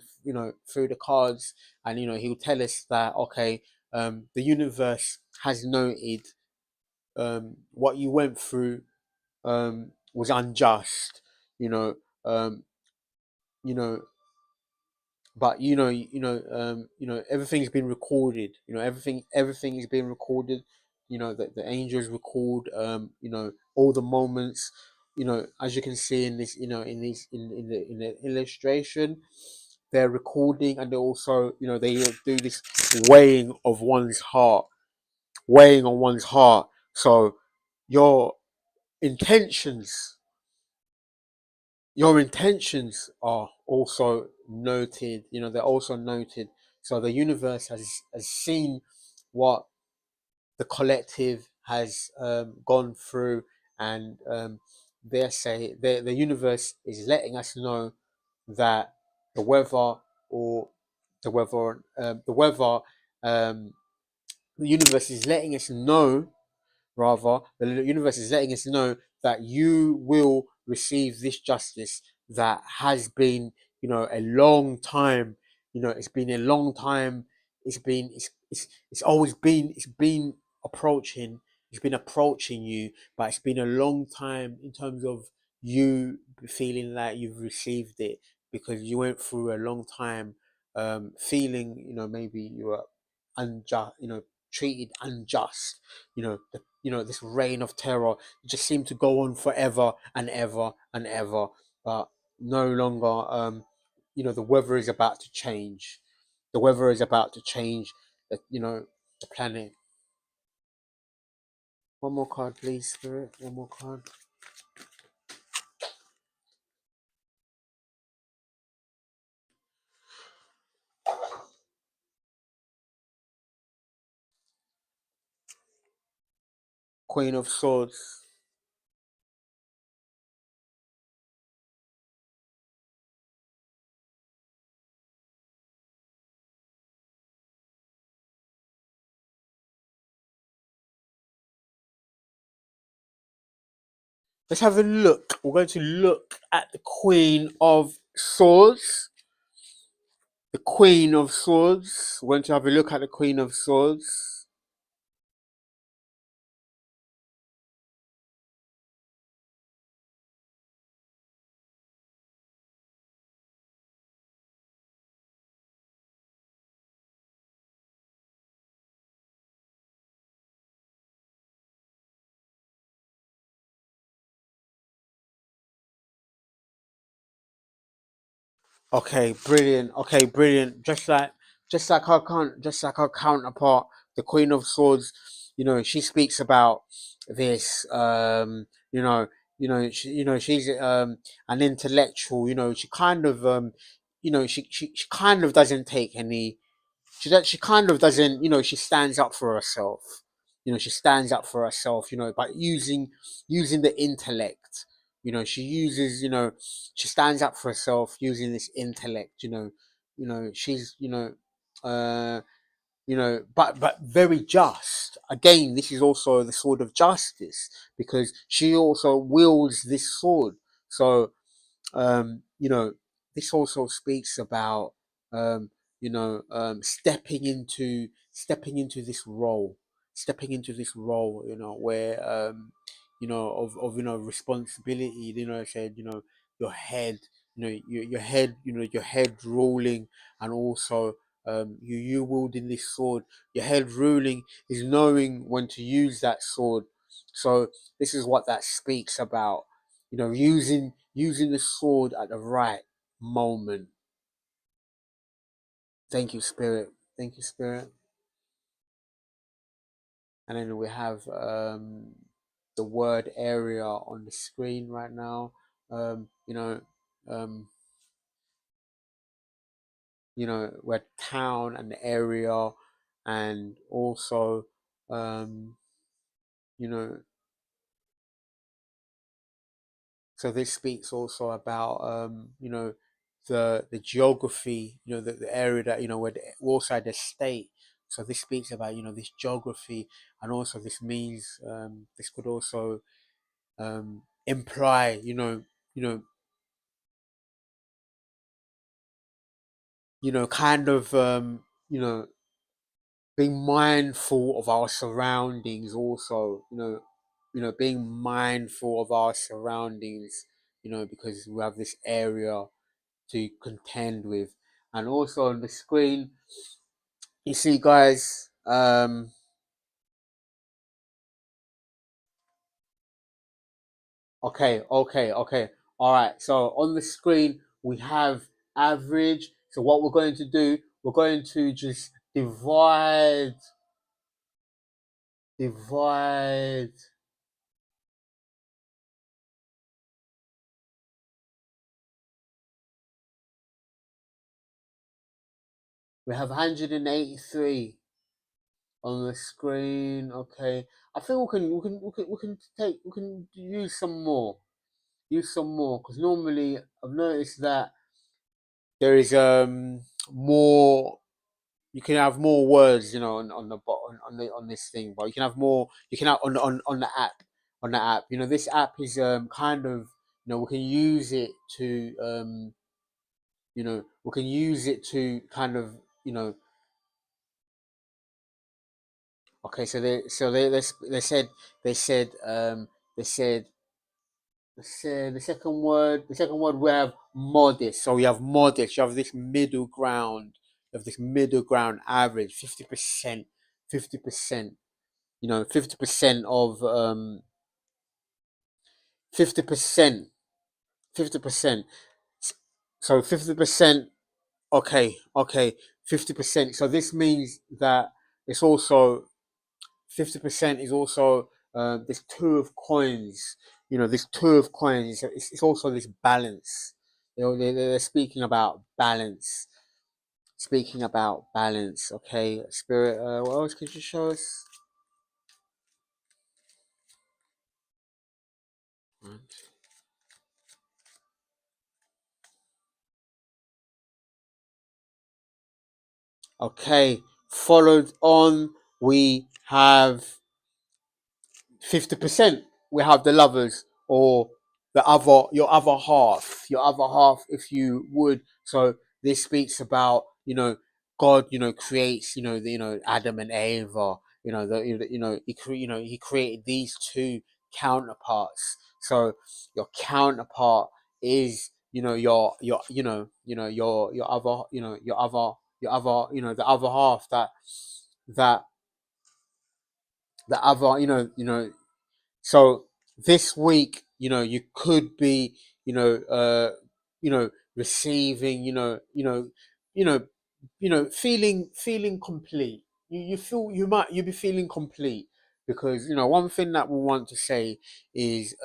through the cards, and He'll tell us that, okay, the universe has noted, what you went through, was unjust, you know, um, you know, but everything's been recorded. Everything is being recorded. The angels record, all the moments, as you can see in this, in the illustration, they're recording, and they also, they do this weighing of one's heart, weighing on one's heart. So your intentions your intentions are also noted. They're also noted. So the universe has seen what the collective has, gone through, and, the universe is letting us know that the weather, or the weather, um, the universe is letting us know, rather, the universe is letting us know that you will receive this justice that has been, a long time. It's been a long time. It's always been, it's been approaching. It's been approaching you, but it's been a long time in terms of you feeling like you've received it, because you went through a long time feeling, maybe you were unjust, treated unjust. This reign of terror just seemed to go on forever and ever and ever, but no longer. The weather is about to change. The weather is about to change. The planet. One more card, please, Spirit. One more card. Queen of Swords. Let's have a look. We're going to look at the Queen of Swords. The Queen of Swords. We're going to have a look at the Queen of Swords. Okay, brilliant. Okay, brilliant. Just like her counterpart, the Queen of Swords. She speaks about this. She's an intellectual. She kind of she kind of doesn't take any. She kind of doesn't. She stands up for herself. She stands up for herself. By using the intellect. She uses. She stands up for herself using this intellect. She's. Uh, but very just. Again, this is also the sword of justice, because she also wields this sword. So um, you know, this also speaks about stepping into this role, where of responsibility. I said, your head, your head ruling, and also you wielding this sword. Your head ruling is knowing when to use that sword. So this is what that speaks about, using the sword at the right moment. Thank you, Spirit. Thank you, Spirit. And then we have the word area on the screen right now. Um, you know, um, where town and area, and also you know, so this speaks also about the geography, the area that, where also the state. So this speaks about, this geography, and also this means, this could also imply, kind of being mindful of our surroundings also, being mindful of our surroundings, because we have this area to contend with. And also on the screen, you see, guys, okay. All right. So on the screen, we have average. So what we're going to do, we're going to just divide. We have 183 on the screen. Okay. I think we can use some more. Because normally I've noticed that there is more. You can have more words, on the bottom, on this thing, but you can have more. You can have on the app. This app is kind of we can use it to we can use it to kind of, you know okay, so they said they said they said the second word we have modest. So we have modest. You have this middle ground. You have this middle ground average, 50%, 50%. 50% of 50%, 50%. So 50%. Okay, okay, 50%. So this means that it's also 50% is also this two of coins. This two of coins. It's also this balance. They're speaking about balance. Speaking about balance. Okay, spirit. What else could you show us? Okay, followed on. We have 50%. We have the lovers, or your other half, if you would. So this speaks about, God, creates, Adam and Eva. He created these two counterparts. So your counterpart is, your other, the other half, that the other, so this week, you could be, receiving, you know, feeling complete. You be feeling complete, because one thing that we want to say is,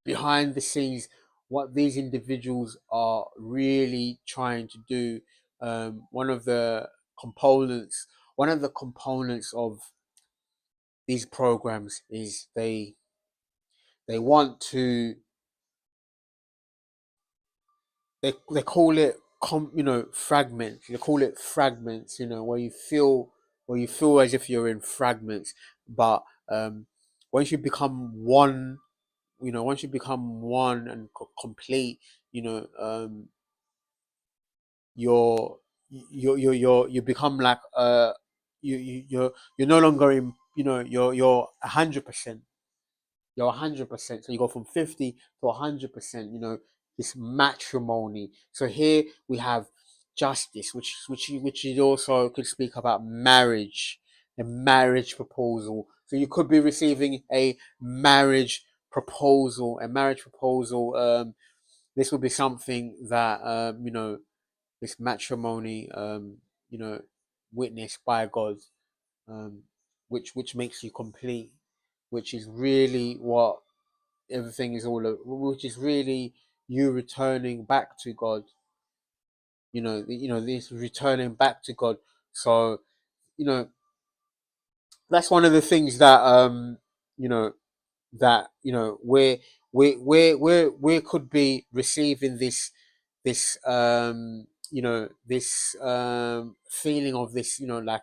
behind the scenes, what these individuals are really trying to do. One of the components, of these programs is they want to they call it fragments. They call it fragments, where you feel as if you're in fragments. But once you become one, and complete, you know you're you become like, you're no longer in, you're 100%. You're 100%. So you go from 50 to 100%. This matrimony. So here we have justice, which is also could speak about marriage, a marriage proposal. So you could be receiving a marriage proposal. This would be something that, this matrimony, witnessed by God, um, which makes you complete, which is really what everything is all of, which is really you returning back to God. This returning back to God. So, you know that's one of the things that, you know we could be receiving this feeling of this, like,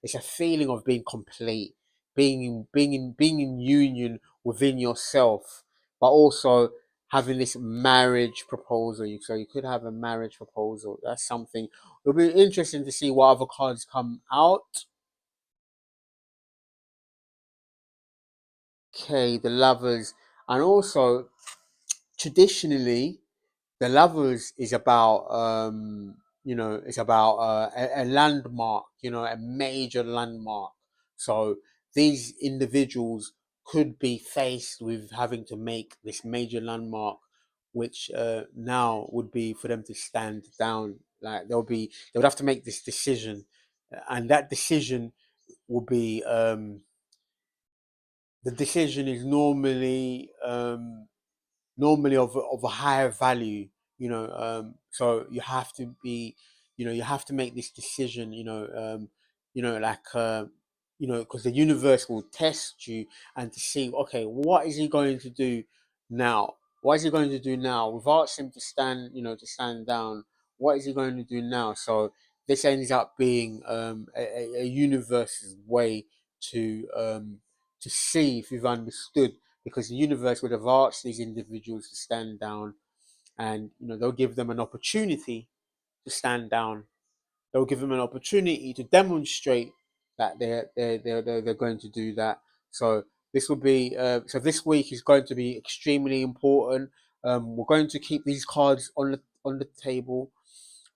it's a feeling of being complete, being in union within yourself, but also having this marriage proposal. So you could have a marriage proposal. That's something. It'll be interesting to see what other cards come out. Okay, the lovers. And also, traditionally, the lovers is about, it's about, a landmark, a major landmark. So these individuals could be faced with having to make this major landmark, which, now would be for them to stand down. Like, they would have to make this decision, and that decision will be, the decision is normally of a higher value. So you have to be, you have to make this decision, like, because the universe will test you, and to see, okay, what is he going to do now? What is he going to do now? We've asked him to stand, to stand down. What is he going to do now? So this ends up being, a universe's way to see if you've understood because the universe would have asked these individuals to stand down, and they'll give them an opportunity to stand down. They'll give them an opportunity to demonstrate that they're going to do that. So this will be so this week is going to be extremely important. We're going to keep these cards on the table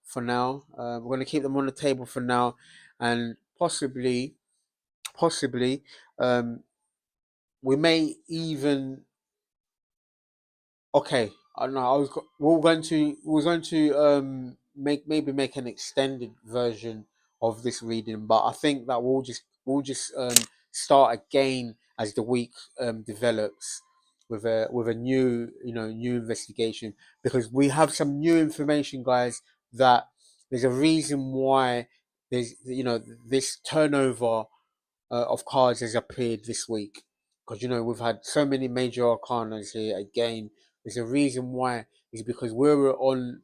for now. We're going to keep them on the table for now, and possibly, um, we may even okay. I don't know. We were going to make an extended version of this reading, but I think that we'll just start again as the week develops with a new investigation, because we have some new information, guys. That there's a reason why there's this turnover of cards has appeared this week, because we've had so many major arcanas here again. There's a reason why. Is because we're on.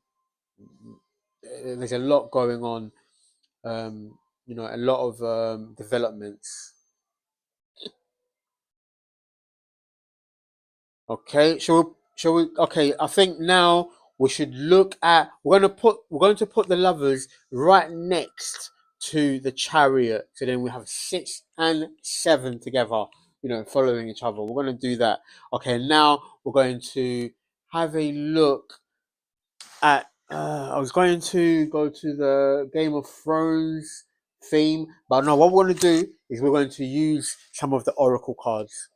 There's a lot going on. A lot of developments. Okay, shall we? Okay, I think now we should look at. We're going to put the lovers right next to the chariot, so then we have 6 and 7 together. Following each other. We're going to do that. Okay, now we're going to have a look at. I was going to go to the Game of Thrones theme, but no. What we're going to do is we're going to use some of the oracle cards.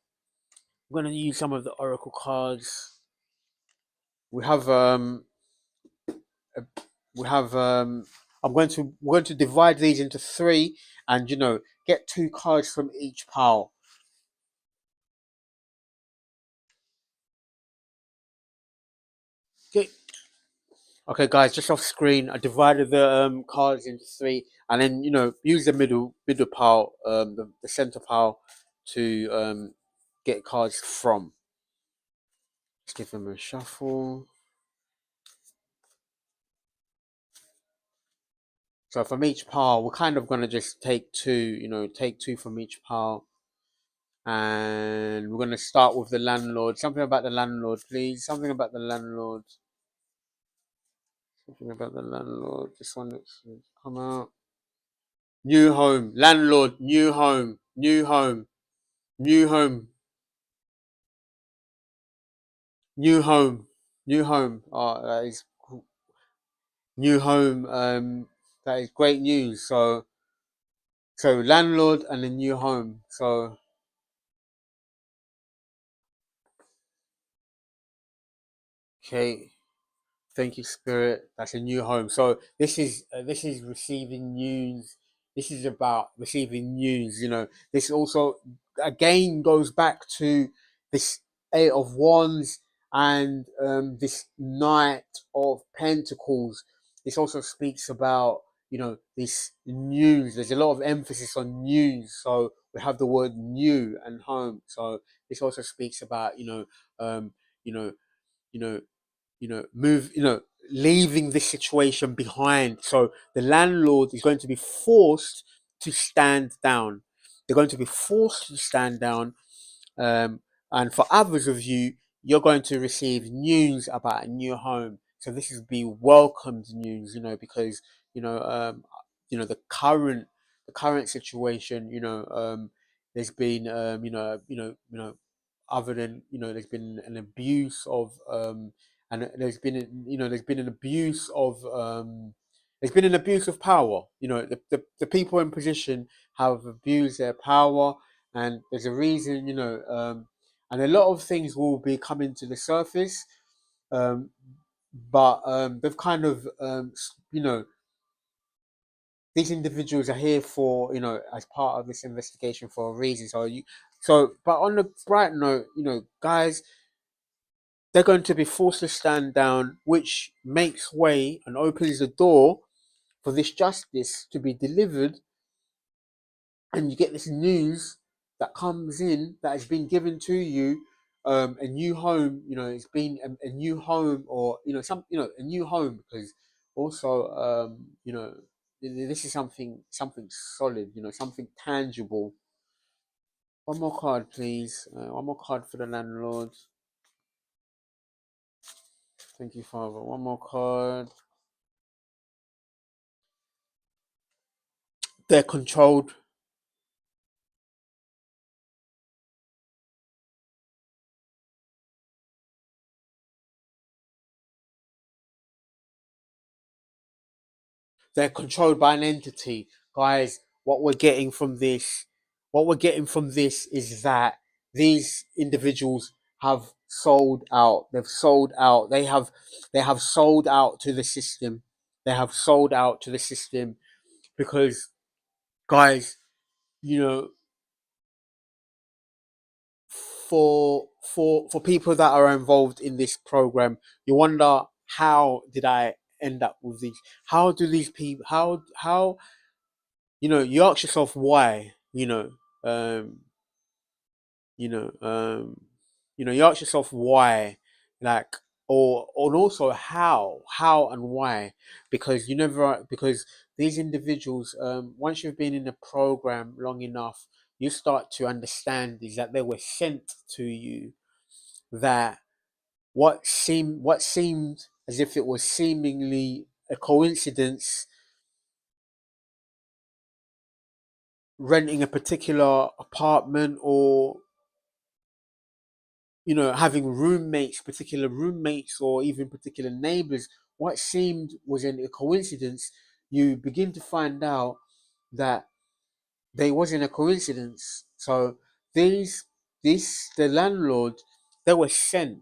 We're going to use some of the oracle cards. We have we have we're going to divide these into three, and get 2 cards from each pile. Okay, okay, guys, just off screen, I divided the cards into three, and then use the middle pile, the center pile, to get cards from. Let's give them a shuffle. So from each pile, we're kind of gonna just take two, take two from each pile. And we're going to start with the landlord. Something about the landlord, please. Something about the landlord. Something about the landlord. This one looks to come out. New home. Landlord. New home. New home. New home. New home. New home. Oh, that is new home. That is great news. So landlord and a new home. So okay. Thank you, Spirit. That's a new home. So this is receiving news. This is about receiving news. This also again goes back to this Eight of Wands and this Knight of Pentacles. This also speaks about this news. There's a lot of emphasis on news. So we have the word new and home. So this also speaks about um, you know you know move, leaving this situation behind. So the landlord is going to be forced to stand down. They're going to be forced to stand down. Um, and for others of you, you're going to receive news about a new home. So this is be welcomed news, because you know, um, the current situation. There's been, other than there's been an abuse of and there's been an abuse of power. The people in position have abused their power, and there's a reason. And a lot of things will be coming to the surface, um, but they've kind of these individuals are here for as part of this investigation for a reason. But on the bright note, guys, they're going to be forced to stand down, which makes way and opens the door for this justice to be delivered. And you get this news that comes in that has been given to you, a new home. It's been a new home, or a new home, because also this is something solid, something tangible. One more card, please. One more card for the landlord. Thank you, Father. One more card. They're controlled. They're controlled by an entity. Guys, what we're getting from this is that these individuals have sold out. They've sold out. They have sold out to the system. They have sold out to the system because, guys, you know, for people that are involved in this program, you wonder, how did I end up with these? How do these people? How you ask yourself why. Um, you know, um, you ask yourself why, like, or also how and why, because these individuals, once you've been in the program long enough, you start to understand is that they were sent to you, that what seemed as if it was seemingly a coincidence, renting a particular apartment, or having particular roommates, or even particular neighbors, what seemed was a coincidence, you begin to find out that they wasn't a coincidence. So these, the landlord, they were sent,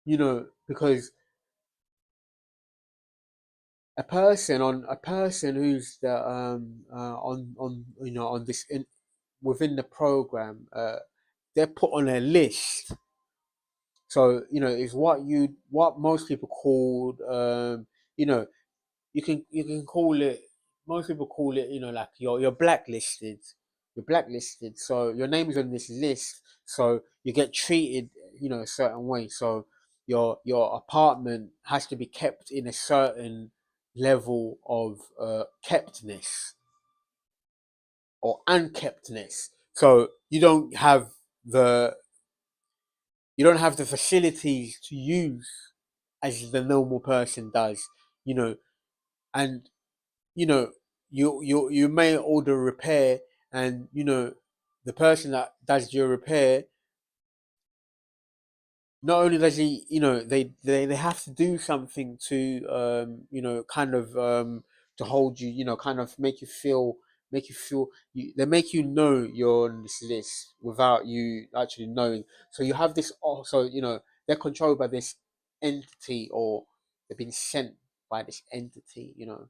because a person who's the on on this within the program, they're put on a list. So it's what most people called, you know you can call it, most people call it, like you're blacklisted. You're blacklisted, so your name is on this list, so you get treated a certain way. So your apartment has to be kept in a certain level of keptness or unkeptness. So the you don't have the facilities to use as the normal person does, you know, and you know you may order a repair, and the person that does your repair, not only does he, they have to do something to kind of to hold you, kind of make you feel they make you know you're on this list without you actually knowing. So you have this also, they're controlled by this entity, or they've been sent by this entity, so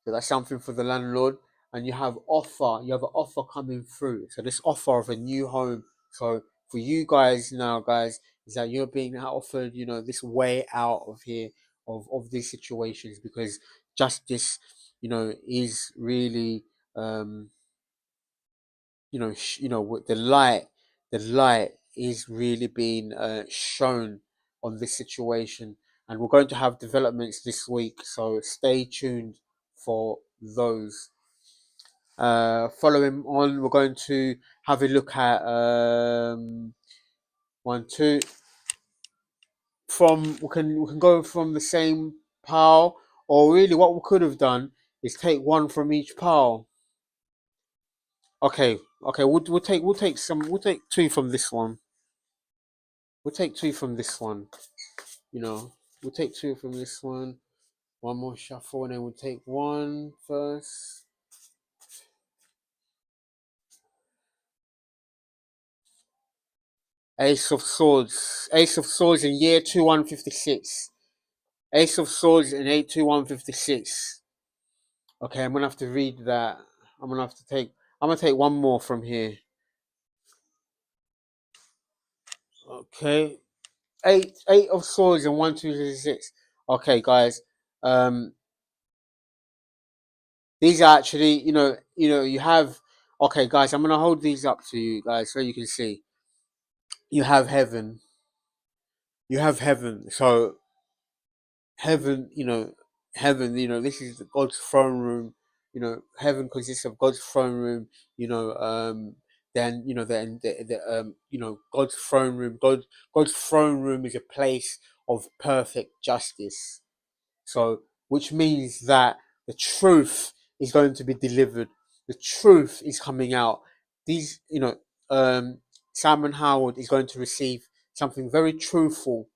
that's something for the landlord. And you have an offer coming through. So this offer of a new home. So for you guys now, guys, is that you're being offered, this way out of here, of these situations, because justice, is really, um, with the light is really being shown on this situation, and we're going to have developments this week. So stay tuned for those. Following on, we're going to have a look at one, two. We can go from the same pile, or really, what we could have done is take one from each pile. Okay, okay, we'll take two from this one. We'll take two from this one. You know, we'll take two from this one. One more shuffle, and then we'll take one first. Ace of Swords. Ace of Swords in year 2156. Ace of Swords in 82156. Okay, I'm gonna have to read that. I'm gonna take one more from here. Okay. Eight of Swords and 1266. Okay, guys. Um these are actually, you have, okay, guys, I'm gonna hold these up to you guys so you can see. You have heaven. You have heaven. So heaven, this is God's throne room. heaven consists of God's throne room. Then God's throne room. God's throne room is a place of perfect justice. So, which means that the truth is going to be delivered. The truth is coming out. These, Simon Howard is going to receive something very truthful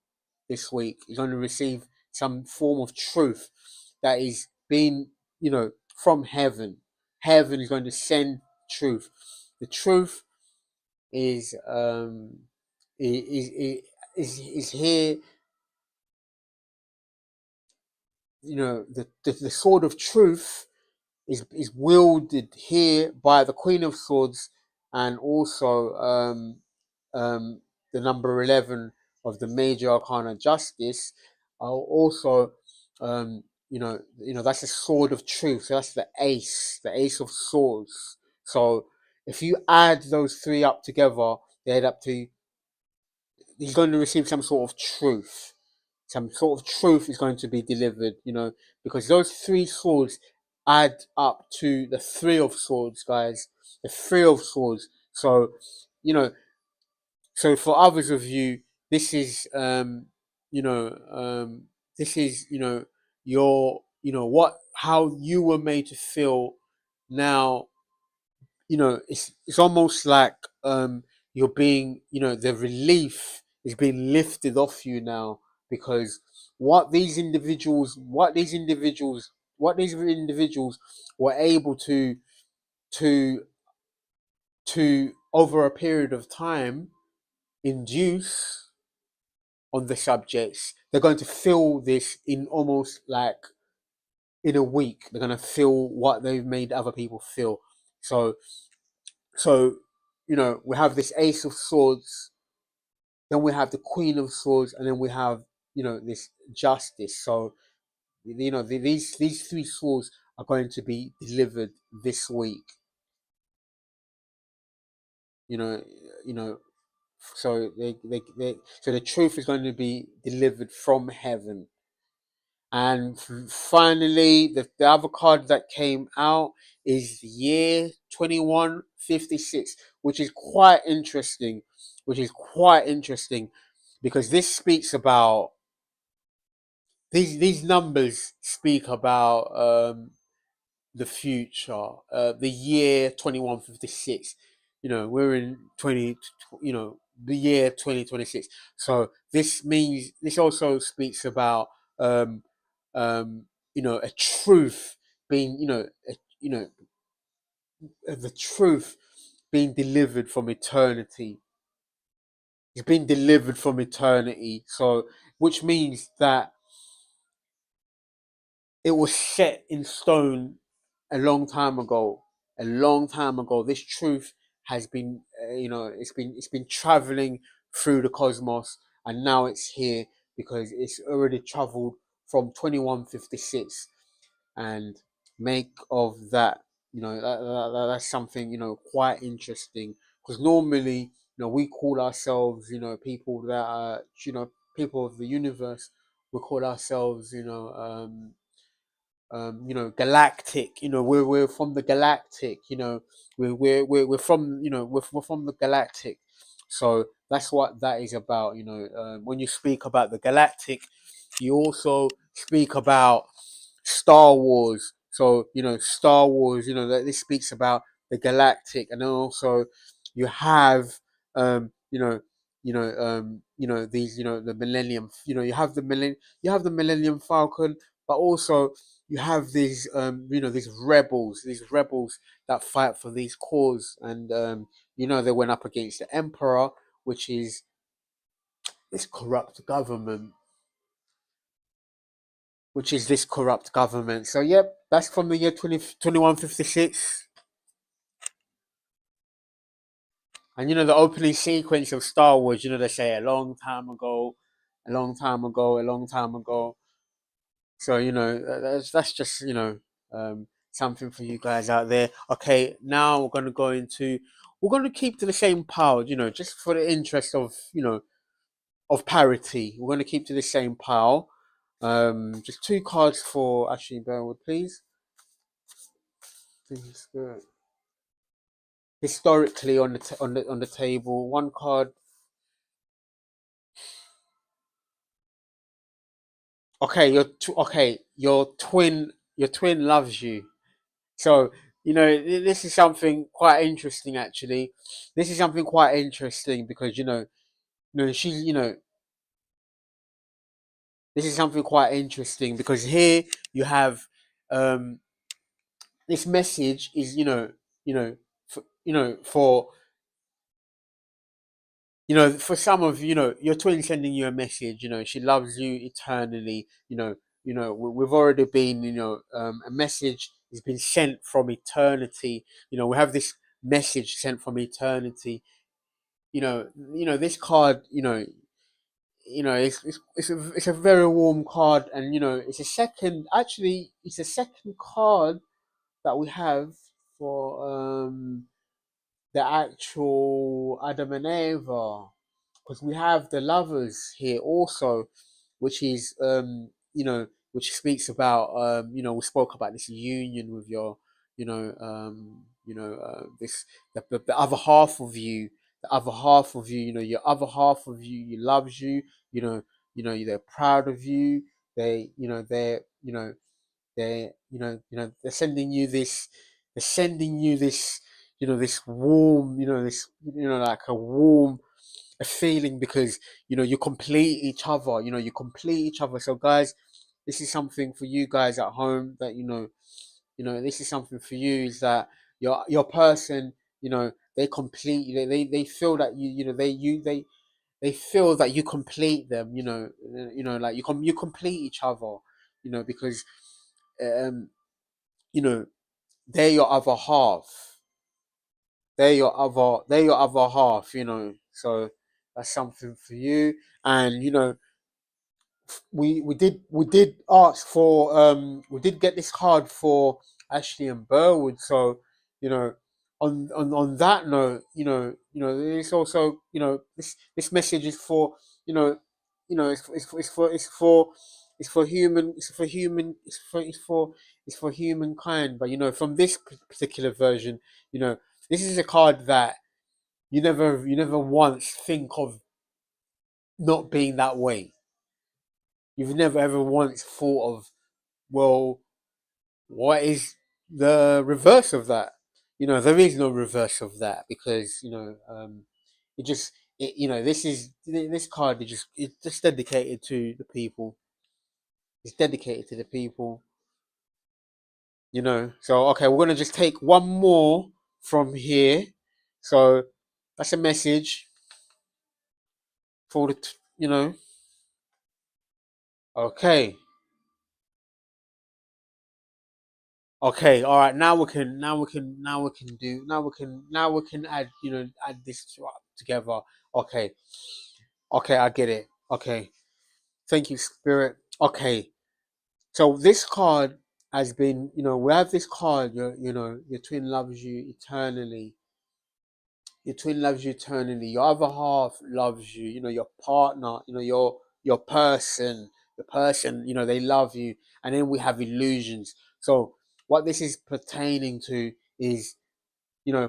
this week. He's going to receive some form of truth that is being, from heaven. Heaven is going to send truth. The truth is is here. The sword of truth is wielded here by the Queen of Swords, and also the number 11 of the Major Arcana Justice. Also, that's the sword of truth. So that's the ace of swords. So if you add those three up together, they add up to, he's going to receive some sort of truth. Some sort of truth is going to be delivered, because those three swords add up to the three of swords, guys. The three of swords. So, you know, so for others of you, this is, you know, this is, your, how you were made to feel now. It's almost like you're being, the relief is being lifted off you now, because what these individuals were able to over a period of time induce on the subjects, they're going to feel this in almost like in a week. They're going to feel what they've made other people feel. So, we have this Ace of Swords, then we have the Queen of Swords, and then we have, this Justice. So, these three swords are going to be delivered this week. You know, you know. So so the truth is going to be delivered from heaven. And finally, the other card that came out is the year 2156, which is quite interesting. Because this speaks about, these numbers speak about the future, the year 2156. We're in the year 2026. So this also speaks about um, a truth being, the truth being delivered from eternity. It's been delivered from eternity. So, which means that it was set in stone a long time ago. A long time ago, this truth has been, it's been traveling through the cosmos, and now it's here because it's already traveled from 2156. And make of that, that's something, quite interesting, because normally, we call ourselves, people that are, people of the universe. We call ourselves, galactic. We're from the galactic. We're from, we're from the galactic. So that's what that is about. When you speak about the galactic, you also speak about Star Wars. So, Star Wars, that this speaks about the galactic, and then also you have, these, the Millennium. You have the Millennium Falcon, but also you have these rebels that fight for these cause, and they went up against the Emperor, which is this corrupt government. So, yep, that's from the year 2156. And the opening sequence of Star Wars, they say a long time ago, a long time ago, a long time ago. So, that's just, something for you guys out there. Okay, now we're gonna keep to the same pile, just for the interest of, of parity. We're gonna keep to the same pile. Just two cards for Ashleigh Burwood, please. Thank you, Spirit. Historically on the table, one card. Okay, your twin loves you. So, this is something quite interesting actually. This is something quite interesting because she's this is something quite interesting because here you have um this message is for for some of your twin sending you a message. She loves you eternally. We've already been a message has been sent from eternity. We have this message sent from eternity. This card. It's a very warm card, and it's a second. Actually, it's a second card that we have for the actual Adam and Eva, because we have the lovers here also, which is which speaks about we spoke about this union with your this the other half of you, your other half of you loves you, they're proud of you, they're sending you this, this warm, this, like a warm a feeling because, you complete each other, you complete each other. So guys, this is something for you guys at home that, this is something for you is that your person, they complete you, they feel that they feel that you complete them, like you complete each other, because um, you know, they're your other half. They're your other half, So that's something for you. And we did ask for we did get this card for Ashleigh and Burwood. So, you know, on that note, there's also, this message is for, you know, it's for human, it's for humankind. But from this particular version, this is a card that you never once think of not being that way. You've never ever once thought of, well, what is the reverse of that? There is no reverse of that because it just this card is just, it's just dedicated to the people. It's dedicated to the people. So okay, we're gonna just take one more from here. So that's a message for okay. Okay, all right. Now we can add this together. Okay, okay, I get it. Okay, thank you, Spirit. Okay, so this card has been, we have this card. Your twin loves you eternally. Your twin loves you eternally. Your other half loves you. Your partner. Your person. The person. They love you. And then we have illusions. So what this is pertaining to is,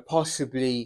possibly